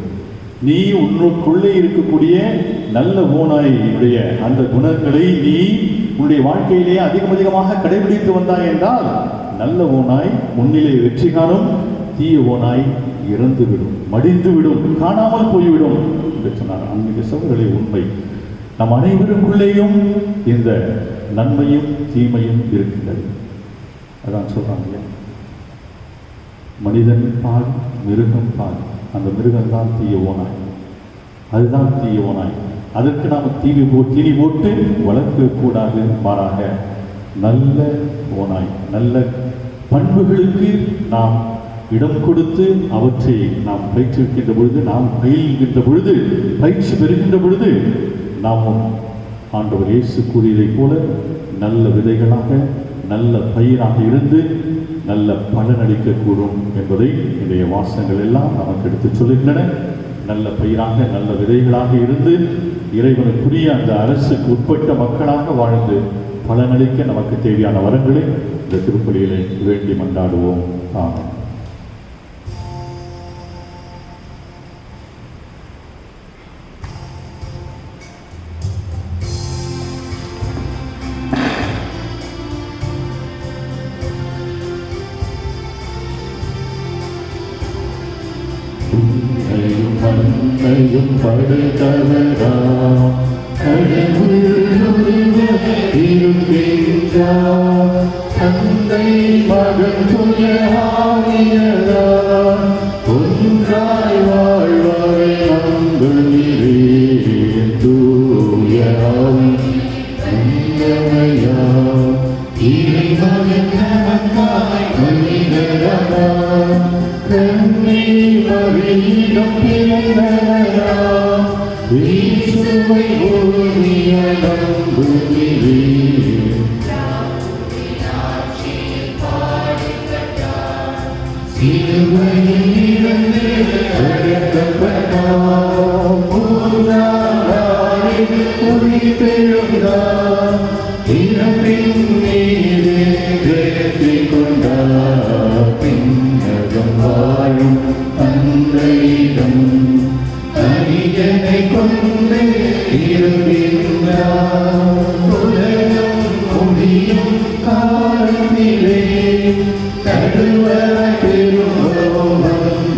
நீ உன்னுக்குள்ளே இருக்கக்கூடிய நல்ல ஓநாயினுடைய அந்த குணங்களை நீ உன்னுடைய வாழ்க்கையிலேயே அதிகமாக கடைபிடித்து வந்தாய் என்றால் நல்ல ஓநாய் முன்னிலை வெற்றி காணும், தீய ஓநாய் இறந்துவிடும், மடிந்துவிடும், காணாமல் போய்விடும் என்று சொன்னார். அன்றைய சகோதரர்களே, உண்மை. நம் அனைவருக்குள்ளேயும் இந்த நன்மையும் தீமையும் இருக்கின்றது. அதான் சொல்றாங்க, மனிதன் பால், மிருகம் பால். அந்த மிருகம் தான் தீய ஓநாய், அதுதான் தீய ஓநாய். அதற்கு நாம் தீனி போட்டு வளர்க்கக்கூடாது. மாறாக நல்ல ஓநாய், நல்ல பண்புகளுக்கு நாம் இடம் கொடுத்து அவற்றை நாம் பயிற்றுவிக்கின்ற பொழுது, நாம் பயில்கின்ற பொழுது, பயிற்சி பெறுகின்ற பொழுது, நாமும் ஆண்டவர் இயேசு கூறியதைப் போல நல்ல விதைகளாக, நல்ல பயிராக இருந்து நல்ல பலனளிக்கக்கூடும் என்பதை இன்றைய வாசகங்கள் எல்லாம் நமக்கு எடுத்துச் சொல்கின்றன. நல்ல பயிராக, நல்ல விதைகளாக இருந்து இறைவனுக்குரிய அந்த அரசுக்கு உட்பட்ட மக்களாக வாழ்ந்து பலனளிக்க நமக்கு தேவையான வரங்களை இந்த திருப்பலியிலே வேண்டி மன்றாடுவோம். ஆமென். மண்ணையும் படுத்தவரா கடவுள் இருக்கின்றார், தந்தை மகன் துய ஆவியரா ஒன்றாய் வாழ்வாரை நம்புகிறேன். தூய ஆவி தந்தையா இறைமகன் நமக்காய் மனிதரா கண்ணை மறியிடம் பிறந்தவரா இயேசுவை ஓதிய நம்புகிறேன். சிலுவையில் இருந்து அடக்கப்பட்டார், 3ஆம் நாளில் உயிர்த்தெழுந்தார், இறப்பின் மீது வெற்றி கொண்டார். பின்னகம் வாழும் தந்தையிடம் தனியனை கொண்டு இருக்கின்றார். உலகம் முடியும் காலத்திலே கடுவரை பெறுவோம்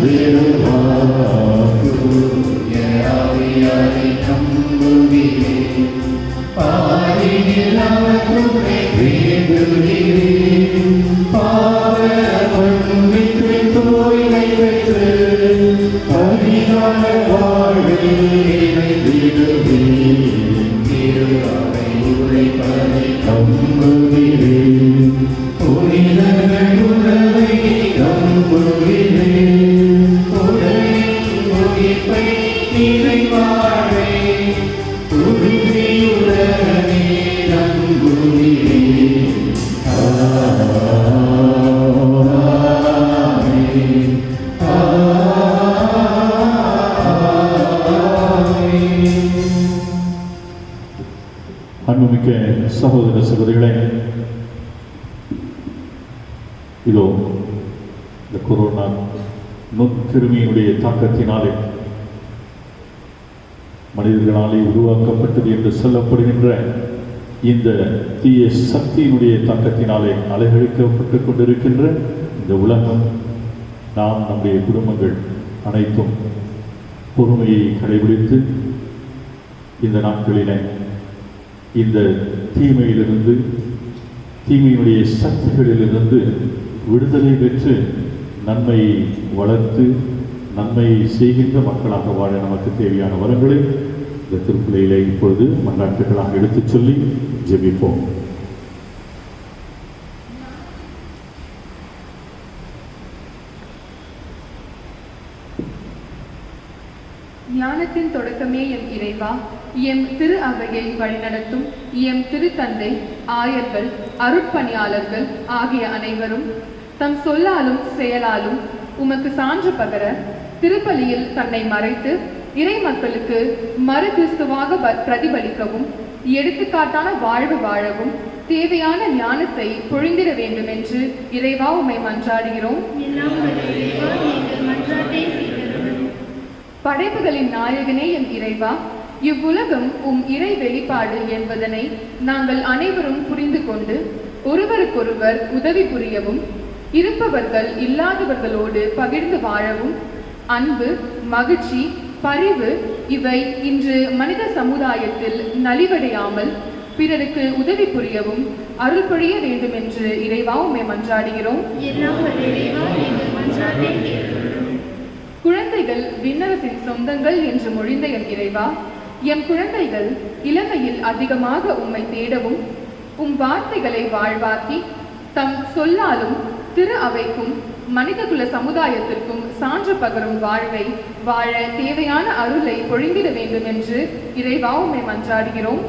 பெறுவார். தூய ஆவியாரை நம்புகிறேன், பாரினில் அவற்றுமை வேண்டுகிறேன். பாவ மன்னிப்பு தூய்மை பெற்று பரிகார வாழ்வில் இணைந்திடுவேன். திரு அவை உரைப்பதை நம்புகிறேன், புனிதர்கள் உறவை நம்புகிறேன். உடலின் உயிர்ப்பை நிறைவாழை உறுதியுடனே நம்புகிறேன். அன்புமிக்க சகோதர சகோதரிகளே, இதோ இந்த கொரோனா நுண்கிருமியினுடைய தாக்கத்தினாலே மனிதர்களாலே உருவாக்கப்பட்டது என்று சொல்லப்படுகின்ற இந்த தீய சக்தியினுடைய தாக்கத்தினாலே அலைகழிக்கப்பட்டு கொண்டிருக்கின்ற இந்த உலகம் நாம் நம்முடைய குடும்பங்கள் அனைத்தும் பொறுமையை கடைபிடித்து இந்த நாட்களிலே இந்த தீமையிலிருந்து, தீமையினுடைய சக்திகளிலிருந்து விடுதலை பெற்று நன்மையை வளர்த்து நன்மையை செய்கின்ற மக்களாக வாழ நமக்கு தேவையான வரங்களை இந்த திருப்பிள்ளையிலே இப்பொழுது மன்றாட்டுகளாக எடுத்துச் சொல்லி ஜெபிப்போம். ஞானத்தின் தொடக்கமே எம் இறைவா, எம் திரு அவையை வழிநடத்தும் எம் திருத்தந்தை, ஆயர்கள், அருட்பணியாளர்கள் ஆகிய அனைவரும் தம் சொல்லாலும் செயலாலும் உமக்கு சான்று பகர திருப்பலியில் தன்னை மறைத்து இறை மக்களுக்கு மறு கிறிஸ்துவாக பிரதிபலிக்கவும் எடுத்துக்காட்டான வாழ்வு வாழவும் தேவையான ஞானத்தை பொழிந்திட வேண்டும் என்று இறைவா உம்மை மன்றாடுகிறோம். படைப்புகளின் நாயகனே என் இறைவா, இவ்வுலகம் இறை வெளிப்பாடு என்பதனை நாங்கள் அனைவரும் புரிந்து கொண்டு ஒருவருக்கொருவர் உதவி புரியவும், இருப்பவர்கள் இல்லாதவர்களோடு பகிர்ந்து வாழவும், அன்பு, மகிழ்ச்சி, பரிவு இவை இன்று மனித சமுதாயத்தில் நலிவடையாமல் பிறருக்கு உதவி புரியவும் அருள் பொழிய வேண்டும் என்று இறைவா உம்மை மன்றாடுகிறோம். குழந்தைகள் விண்ணரசின் சொந்தங்கள் என்று மொழிந்த என் இறைவா, எம் குழந்தைகள் இளமையில் அதிகமாக உம்மை தேடவும் வார்த்தைகளை வாழ்வாக்கி தம் சொல்லாலும் திரு அவைக்கும் மனிதகுல சமுதாயத்திற்கும் சான்று பகரும் வாழ்வை வாழ தேவையான அருளை பொழிந்திட வேண்டும் என்று இறைவா உம்மை மன்றாடுகிறோம்.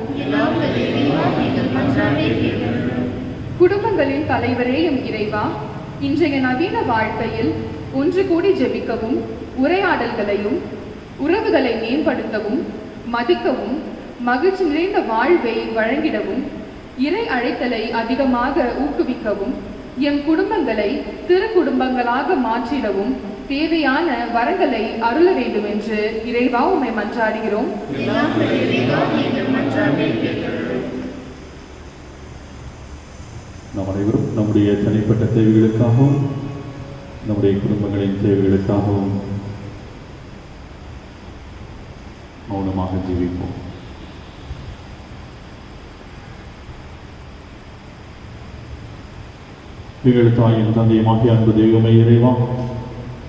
குடும்பங்களின் தலைவரே எம் இறைவா, இன்றைய நவீன வாழ்க்கையில் ஒன்று கூடி ஜெபிக்கவும், உரையாடல்களையும் உறவுகளை மேம்படுத்தவும், மதிக்கவும், மகிழ்ச்சி நிறைந்த வாழ்வை வழங்கிடவும், இறை அழைத்தலை அதிகமாக ஊக்குவிக்கவும், எம் குடும்பங்களை திரு குடும்பங்களாக மாற்றிடவும் தேவையான வரங்களை அருள வேண்டும் என்று இறைவா உம்மை மன்றாடுகிறோம். நாம் அனைவரும் நம்முடைய தனிப்பட்ட தேவைகளுக்காகவும் நம்முடைய குடும்பங்களின் தேவைகளுக்காகவும் மௌனமாக ஜீவிப்போம். எங்கள் தாயின் தந்தையுமாகிய அன்பு தெய்வமே இறைவா,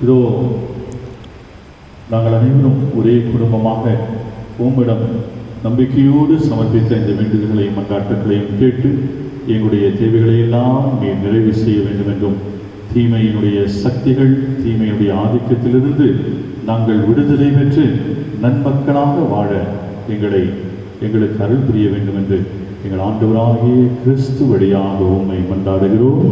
இதோ நாங்கள் அனைவரும் ஒரே குடும்பமாக உம்மிடம் நம்பிக்கையோடு சமர்ப்பித்த இந்த வேண்டுதல்களையும் மன்றாட்டுகளையும் கேட்டு எங்களுடைய தேவைகளை எல்லாம் நீர் நிறைவு செய்ய வேண்டும் என்றும், தீமையினுடைய சக்திகள், தீமையினுடைய ஆதிக்கத்திலிருந்து நாங்கள் விடுதலை பெற்று நன்மக்களாக வாழ எங்களுக்கு அருள் புரிய வேண்டும் என்று எங்கள் ஆண்டவராகிய கிறிஸ்து வழியாக உம்மை மன்றாடுகிறோம்.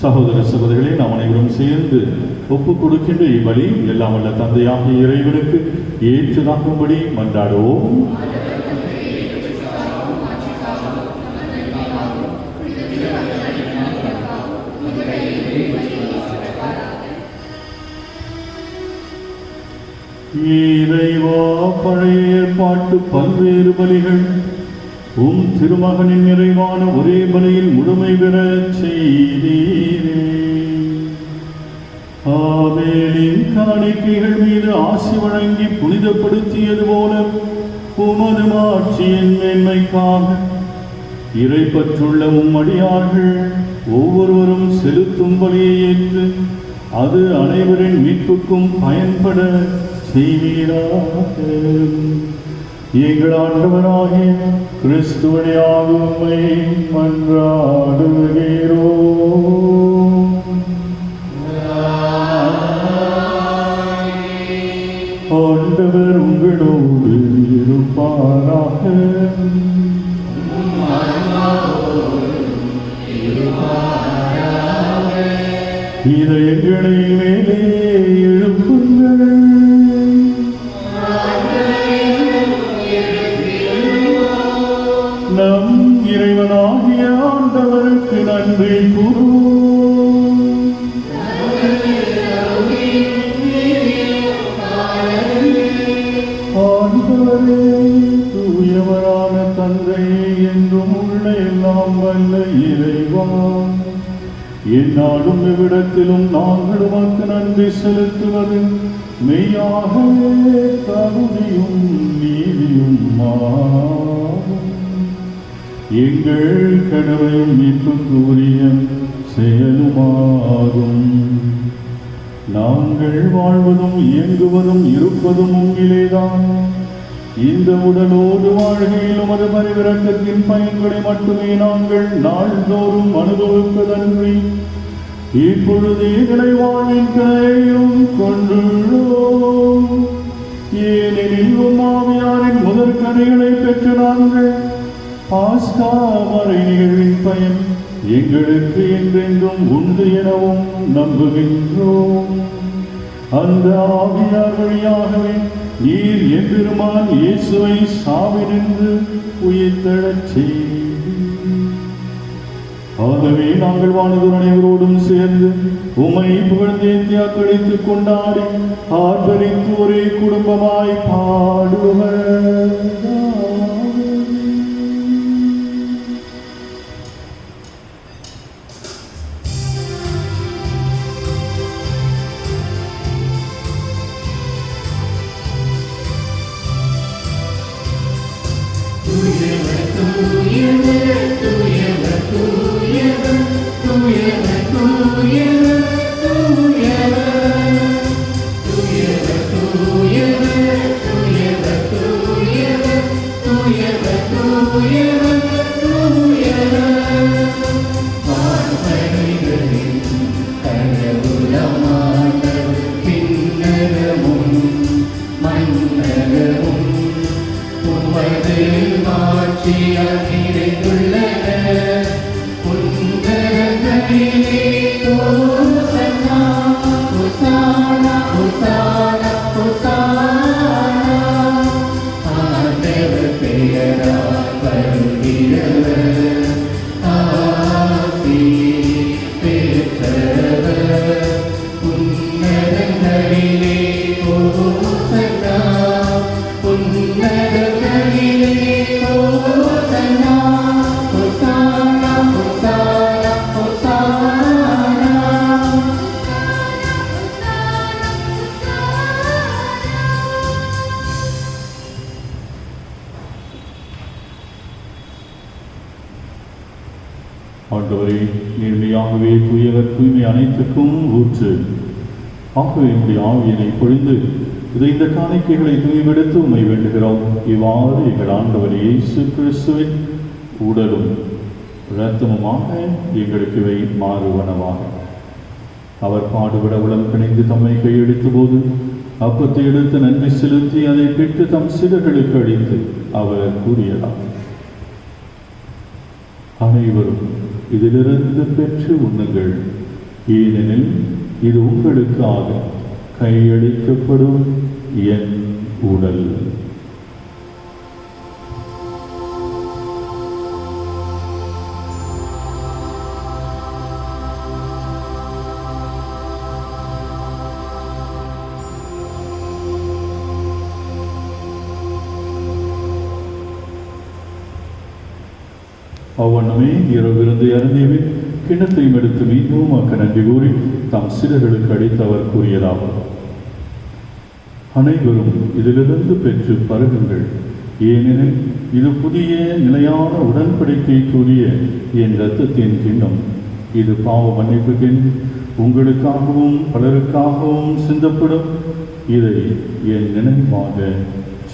சகோதர சகோதரிகளை நாம் அனைவரும் சேர்ந்து ஒப்புக் கொடுக்கின்ற இவ்வழி எல்லாம் வல்ல தந்தையாகிய இறைவனுக்கு ஏற்றதாகும்படி மன்றாடுவோம். பழைய ஏற்பாட்டு பல்வேறு பலிகள் உம் திருமகனின் நிறைவான ஒரே பலியில் முழுமை பெறச் செய்தீரே. ஆபேலின் காணிக்கைகள் மீது ஆசி வழங்கி புனிதப்படுத்தியது போல உமது மாட்சியின் மேன்மைக்காக இறைப்பற்றுள்ள உம்மடியார்கள் ஒவ்வொருவரும் செலுத்தும் பலியை ஏற்று அது அனைவரின் மீட்புக்கும் பயன்பட செய்வீராக. எங்கள் ஆண்டவராகிய கிறிஸ்து வழியாக உம்மை மன்றாடுகிறோம். ஆண்டவர் உங்களோடு இருப்பாராக. இதயங்களை மேலே எழுப்புங்கள். நம் இறைவனாகிய ஆண்டவருக்கு நன்றி கூறுவோம். ஆண்டவரே, தூயவரான தந்தை என்றும் உள்ள எல்லாம் வல்ல இறைவா, எந்நாளும் எவ்விடத்திலும் நாங்கள் உமக்கு நன்றி செலுத்துவது மெய்யாகவே தகுதியும் நீதியும் ஆகும். எங்கள் கடமையும் மீட்புக்குரிய செயலுமாகும். நாங்கள் வாழ்வதும் இயங்குவதும் இருப்பதும் உண்மையிலேதான். இந்த உடலோடு வாழ்கையில் உமது பரிவிரக்கத்தின் பயன்களை மட்டுமே நாங்கள் நாள்தோறும் அனுபவிப்பதன்றி இப்பொழுது எங்களை வாழ்வின் கரையும் கொண்டுள்ளோம். ஏனெனில் உம்மாவியாரின் முதற் கனிகளை பெற்ற நாங்கள் பாஸ்கா மறை நிகழ்வின் பயன் எங்களுக்கு என்றென்றும் உண்டு எனவும் நம்புகின்றோம். அந்த ஆவியார் வழியாகவே நீர் எம்பெருமான் இயேசுவை சாவினின்று உயிர்த்தெழச் செய்தீர். ஆகவே நாங்கள் வானவர் அனைவரோடும் சேர்ந்து உம்மை புகழ்ந்தேத்தி அக்களித்துக் கொண்டாடி ஆர்ப்பரித்து ஒரே குடும்பமாய் பாடுவர். ஆண்டவரே, நேர்மையாகவே தூயவர் தூய்மை அனைத்துக்கும் ஊற்று. ஆகவே என்னுடைய ஆவியினை பொழிந்து இந்த காணிக்கைகளை தூய்மெடுத்து உம்மை வேண்டுகிறோம். இவ்வாறு எங்கள் ஆண்டவர் இயேசு கிறிஸ்துவின் உடலும் இரத்தமுமாக எங்களுக்கு இவை மாறுவனவாக. அவர் பாடுபட உடல் பிணைந்து தம்மை கையெடுத்த போது அப்பத்தை எடுத்து நன்றி செலுத்தி அதை பெற்று தம் சிலர்களுக்கு அளித்து அவர் கூறியதாம், அனைவரும் இதிலிருந்து பெற்று உண்ணுங்கள், ஏனெனில் இது உங்களுக்காக கையளிக்கப்படும் என் உடல். அவ்வண்ணமே இரவிருந்து அருந்தியவின் கிண்ணத்தையும் எடுத்து மீண்டும் அக்க நன்றி கூறி தம் சிறர்களுக்கு அடித்து அவர் கூறியதாகும். அனைவரும் இதிலிருந்து பெற்று பருகுங்கள், ஏனெனில் இது புதிய நிலையான உடன்படிக்கைக்குரிய என் இரத்தத்தின் கிண்ணம். இது பாவ மன்னிப்புக்கென் உங்களுக்காகவும் பலருக்காகவும் சிந்தப்படும். இதை என் நினைவாக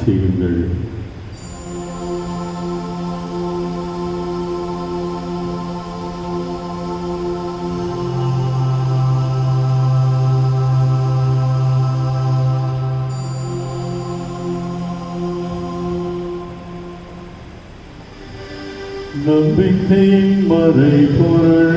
செய்யுங்கள். நம்பிக்கையின் மறைபொருள்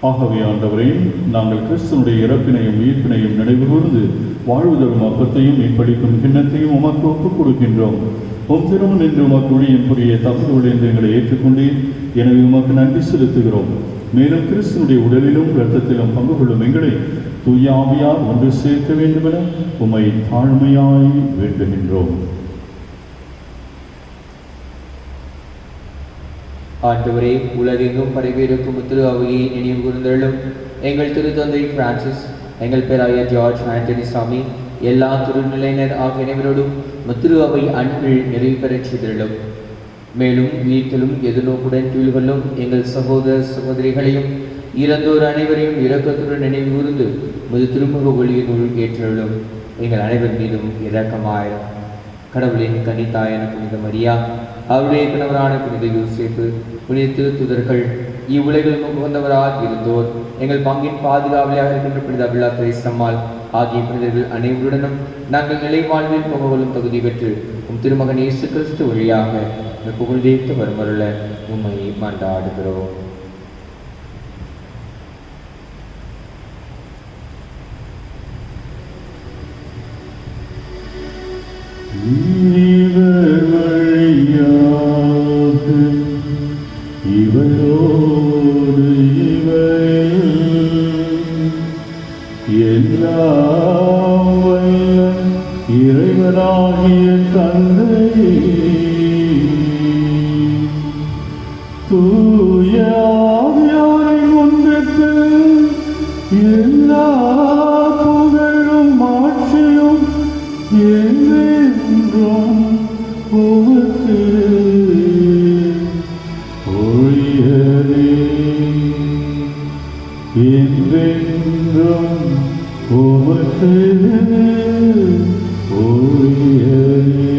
ஆகவே ஆண்டவரே, நாங்கள் கிறிஸ்துவனுடைய இறப்பினையும் உயிர்ப்பினையும் நினைவு கூர்ந்து வாழ்வு தரும் அப்பத்தையும் இப்படிக்கும் கிண்ணத்தையும் உமக்கு ஒப்புக் கொடுக்கின்றோம். உம் திருமணம் என்று உமக்கு ஊழியம் புரிய தகுதி என்று எங்களை ஏற்றுக்கொண்டேன். எனவே உமக்கு நன்றி செலுத்துகிறோம். மேலும் கிறிஸ்துவனுடைய உடலிலும் இரத்தத்திலும் பங்கு கொள்ளும் எங்களை தூய ஆவியார் ஒன்று சேர்க்க வேண்டுமென உம்மை தாழ்மையாய் வேண்டுகின்றோம். ஆண்டவரே, உலகெங்கும் பரவியிருக்கும் திரு அவையை நினைவு கூர்ந்தருளும். எங்கள் திருத்தந்தை பிரான்சிஸ், எங்கள் பேராயர் ஜார்ஜ் ஆண்டனி சாமி, எல்லா திருநிலையினர் ஆகிய அனைவரோடும் திரு அவை அன்பில் நிறைவு பெறச் செய்திருளும். மேலும் வீட்டிலும் எதிர்நோக்குடன் கீழ்கொள்ளும் எங்கள் சகோதர சகோதரிகளையும் இறந்தோர் அனைவரையும் இரக்கத்துடன் நினைவு கூர்ந்து முது திருமுக ஒளியினுள் ஏற்றருளும். எங்கள் அனைவர் மீதும் இரக்கமாயிரும். கடவுளின் கன்னித்தாயான புனித மரியா, அவருடைய கணவரான புனித யோசேப்பு, புனித திருத்துதர்கள், இவ்வுலகில் முகந்தவராக இருந்தோர், எங்கள் பங்கின் பாதுகாவலியாக இருக்கின்ற புனித அபிலா திரேசம்மாள் ஆகிய புனிதர்கள் அனைவருடனும் நாங்கள் நிலை வாழ்வில் புகழும் தகுதி பெற்று உம் திருமகன் இயேசு கிறிஸ்து வழியாக புகழ்ந்தேத்து வருமருள உம்மை மன்றாடுகிறோம். இவர் வழியாக இவரோடு எல்லாம் வல்ல இறைவனாகிய தந்தையே, தூய ஆவியாரின் ஒன்றிற்கு எல்லா புகழும் மாட்சியும் என்றென்றும் உமக்கு உரியதே. என்றென்றும் உமக்கு உரியதே.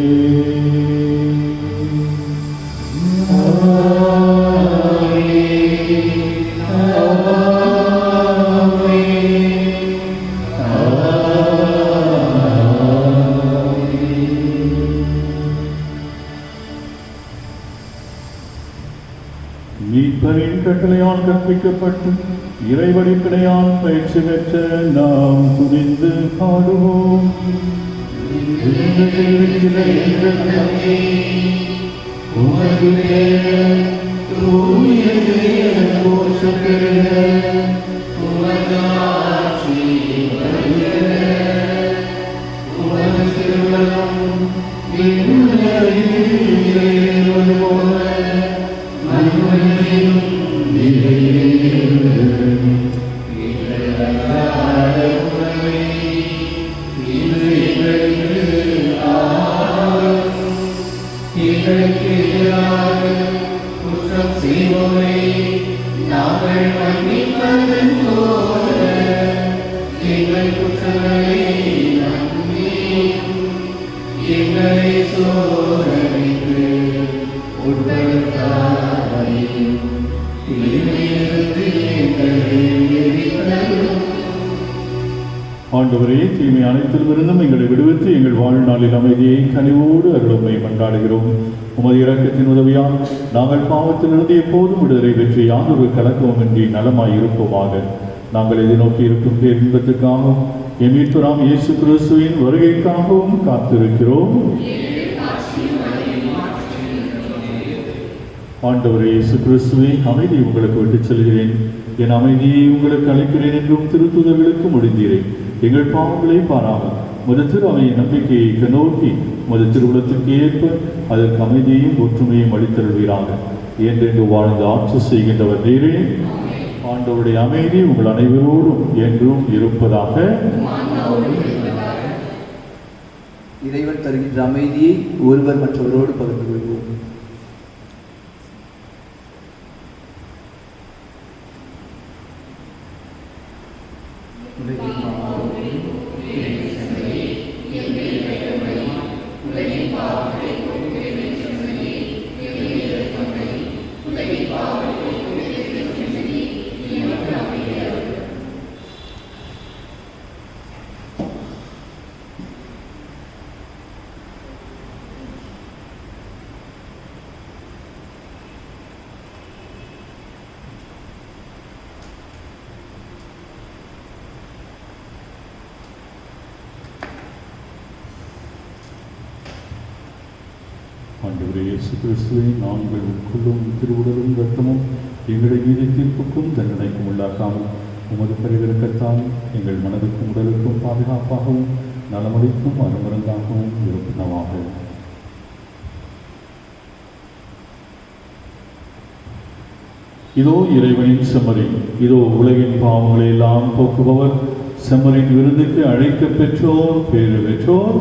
மீட்பரின் கட்டளையால் கற்பிக்கப்பட்டு இறைவடிப்பினையால் பயிற்சி பெற்ற நாம் துணிந்து பாடுவோம். ஆண்டவரே, தீமை அனைத்திலிருந்தும் எங்களை விடுவித்து எங்கள் வாழ்நாளில் அமைதியை கனிவோடு அருளுமை கொண்டாடுகிறோம். உமது இரக்கத்தின் உதவியால் நாங்கள் பாவத்திலிருந்து எப்போதும் விடுதலை பெற்று யாதொரு கலக்கமுமின்றி நலமாய் இருப்போமாக. நாங்கள் எதிர்நோக்கி இருக்கும் இன்பத்துக்காகவும் எம் மீட்பராம் இயேசு கிறிஸ்துவின் வருகைக்காகவும் காத்திருக்கிறோம். ஆண்டவரே இயேசு கிறிஸ்துவை அமைதி உங்களுக்கு விட்டுச் செல்கிறேன், என் அமைதியை உங்களுக்கு அளிக்கிறேன் என்றும் திருத்துதர்களுக்கு முடிந்தீரேன். எங்கள் பாவங்களை பாராமல் முத திரு அவையின் நம்பிக்கையை கண்ணோக்கி முத திருவுளத்திற்கு ஏற்ப அதற்கு அமைதியையும் ஒற்றுமையும் அளித்தருள்வீராக. என்றென்று வாழ்ந்து ஆட்சி செய்கின்றவர் நீரே. ஆண்டவருடைய அமைதி உங்கள் அனைவரோடும் என்றும் இருப்பதாக. இறைவன் தருகின்ற அமைதியை ஒருவர் மற்றவரோடு பகிர்ந்து கொள்வோம். ஆண்டவரே இயேசு கிறிஸ்துவை நாங்கள் உட்கொள்ளும் திருவுடலும் இரத்தமும் எங்களை நீதி தீர்ப்புக்கும் தண்டனைக்கும் உள்ளாக்காமல் உமது பரிவிறக்கத்தால் எங்கள் மனதுக்கும் உடலுக்கும் பாதுகாப்பாகவும் நலமளிக்கும் அருமருந்தாகவும் இருப்பினவாக. இதோ இறைவனின் செம்மறி, இதோ உலகின் பாவங்களை எல்லாம் போக்குபவர், செம்மறின் விருந்துக்கு அழைக்க பெற்றோர் பேறு பெற்றோர்.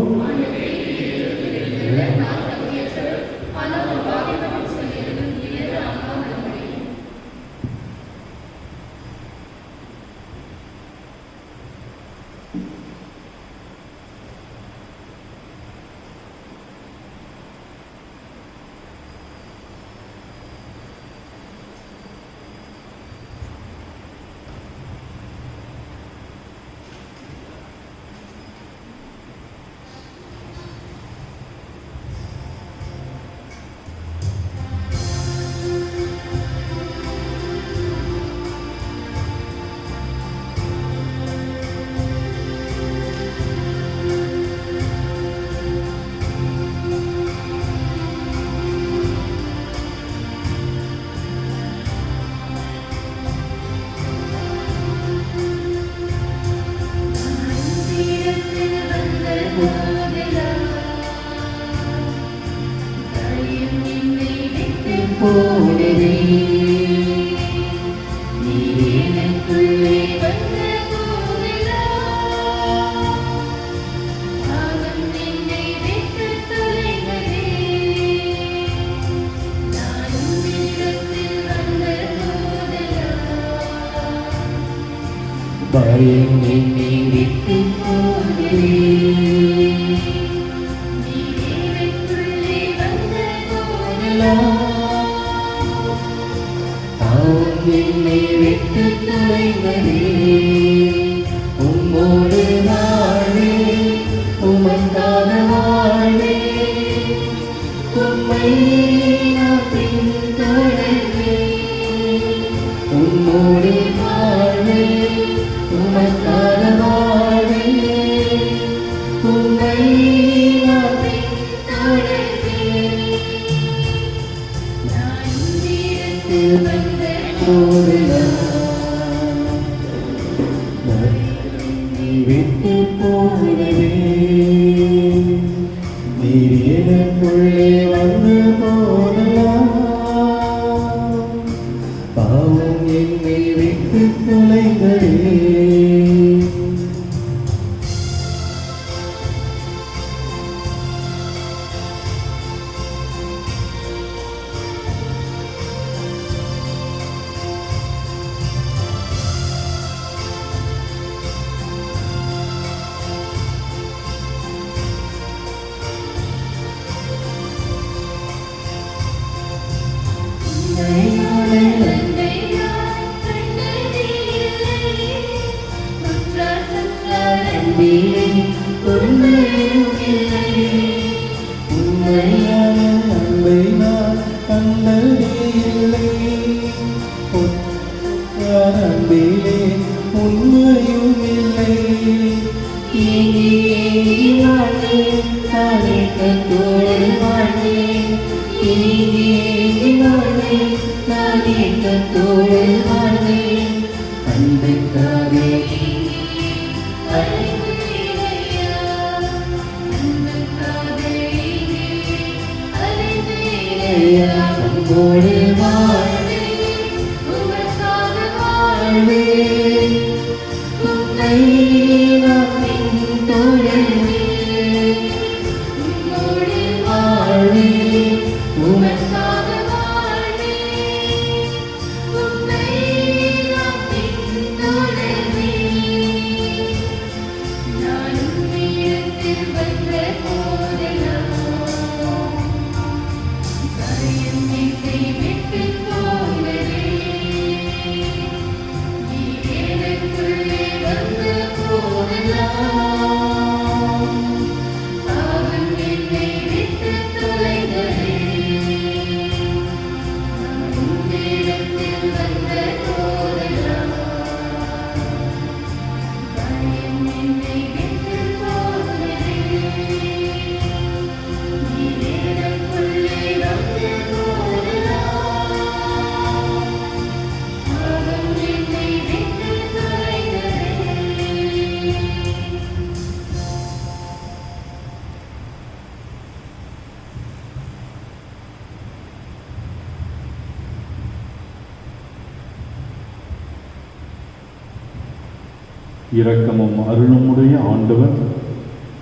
இரக்கமும் அருளுமுடைய ஆண்டவர்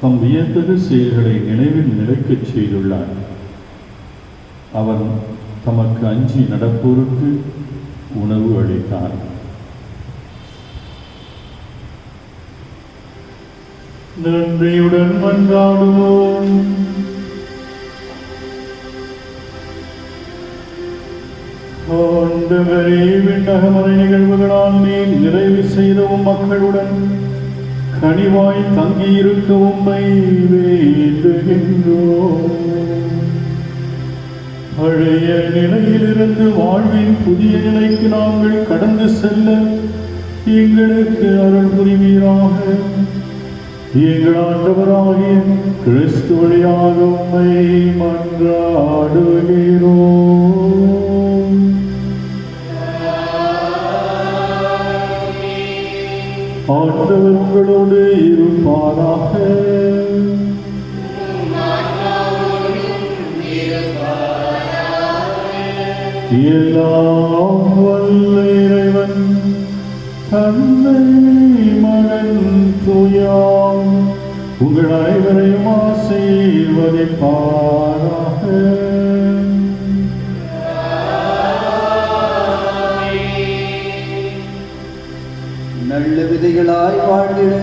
தம் வியத்தகு செயல்களை நினைவில் நிலைக்கச் செய்துள்ளார். அவர் தமக்கு அஞ்சி நடப்போருக்கு உணவு அளித்தார். நன்றியுடன் மன்றாடுவோம். ஆண்டவரே, விண்ணகமறை நிகழ்வுகளால் நீர் நிறைவு செய்தவும் மக்களுடன் கனிவாய் தங்கியிருக்கவும் வேண்டுகின்றோம். பழைய நிலையிலிருந்து வாழ்வின் புதிய நிலைக்கு நாங்கள் கடந்து செல்ல எங்களுக்கு அருள் புரிவீராக. எங்கள் ஆண்டவராகிய கிறிஸ்து வழியாக உம்மை மன்றாடுகிறோம். ஆண்டவர் உங்களோடு இருப்பாராக. எல்லாம் வல்ல இறைவன் தந்தை மகன் தூயாம் உங்கள் அனைவரையும் ஆசீர்வதிப்பாராக. நல்ல விதைகளாய் வாழ்ந்திட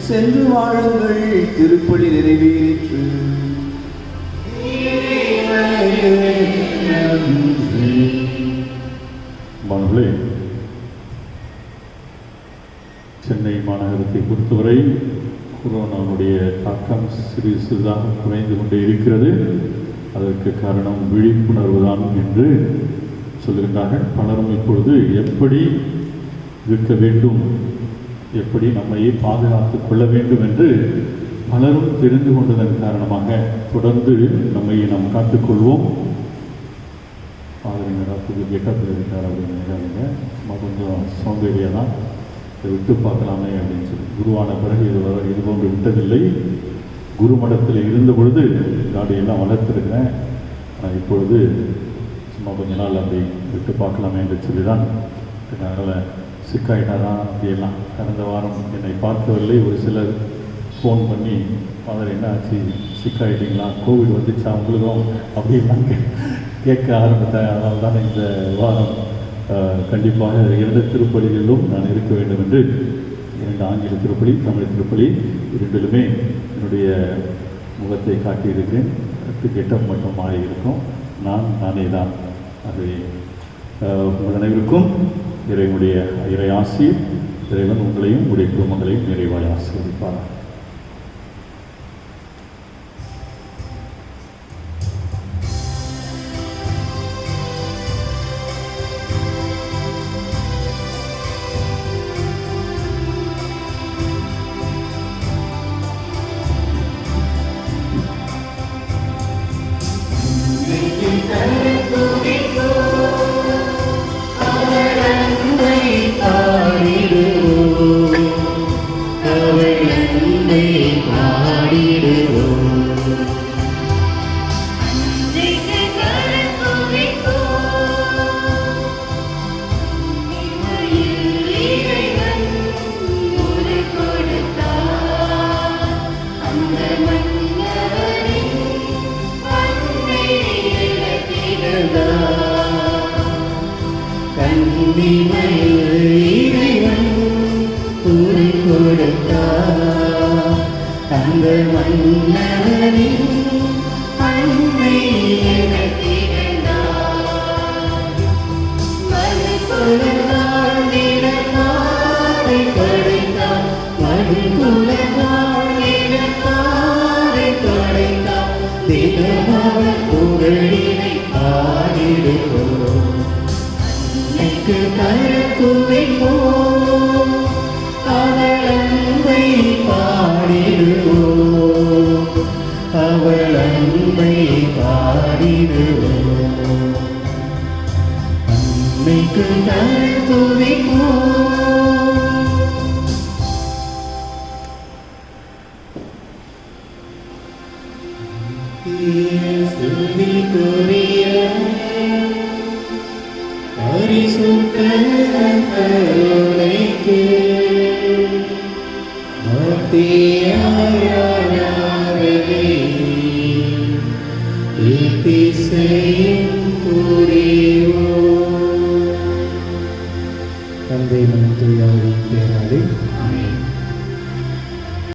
சென்று வாழுங்கள். திருப்பலி நிறைவேறிற்று. மாணவர்களே, சென்னை மாநகரத்தை பொறுத்தவரை கொரோனாவுடைய தாக்கம் சிறிதாக குறைந்து கொண்டே இருக்கிறது. அதற்கு காரணம் விழிப்புணர்வு தான் என்று சொல்லுகின்றார்கள். பலரும் இப்பொழுது எப்படி இருக்க வேண்டும், எப்படி நம்மையே பாதுகாத்துக் கொள்ள வேண்டும் என்று பலரும் தெரிந்து கொண்டதன் காரணமாக தொடர்ந்து நம்மை நாம் காத்துக்கொள்வோம். புது கெட்டத்தில் இருக்கார் அப்படின்னு நினைக்காதீங்க. சும்மா கொஞ்சம் சௌந்தர்யம் தான், இதை விட்டு பார்க்கலாமே அப்படின்னு சொல்லி. குருவான பிறகு இது போன்று விட்டதில்லை. குரு மடத்தில் இருந்த பொழுது தாடியெல்லாம் வளர்த்துருக்கிறேன். ஆனால் இப்பொழுது சும்மா கொஞ்ச நாள் அப்படி விட்டு பார்க்கலாமே என்று சொல்லி தான். அதனால் சிக்காயிட்டாதான் அப்படியெல்லாம். கடந்த வாரம் என்னை பார்க்கவில்லை. ஒரு சிலர் ஃபோன் பண்ணி, ஃபாதர் என்ன ஆச்சு, சிக்காயிட்டீங்களா, கோவிட் வந்துச்சா உங்களுக்கும் அப்படிலாம் கேட்க ஆரம்பித்தேன். அதனால தான் இந்த வாரம் கண்டிப்பாக 2 திருப்பலிகளிலும் நான் இருக்க வேண்டும் என்று 2 ஆங்கில திருப்பலி, தமிழ் திருப்பலி இரண்டிலுமே என்னுடைய முகத்தை காட்டியிருக்கிறேன். கெட்டப் மட்டும் மாறி இருக்கும். நானே தான். அதை உங்கள் அனைவருக்கும் இறைவனுடைய இறை ஆசீர், இறைவன் உங்களையும் உங்களுடைய குடும்பங்களையும் நிறைவாய் ஆசீர்வதிப்பார். Thank you. மகிமையில் இறைவன் உரை கொடுத்தார். அந்த மன்னவனின் அன்னை எனக்கு மதுக்குலர் வாழ்ந்திட பாதை படைத்தான். மதுக்குலர் வாழ்ந்திட பாதை படைத்தான். தினமவர் புகழினை பாடிடுவோம். அன்னைக்கு கருத்துவைப்போம். அவள் அன்பை பாடிடுவோம். அவள் அன்பை பாடிடுவோம். அன்னைக்கு கருத்துவைப்போம். ஸ்துதிக்குரிய பரிசுத்த கருணைக்கு மத்தியாயாரே இத்திசையும் புரிவோம். தந்தை மகன் தூய ஆவியின் பெயராலே ஆமென்.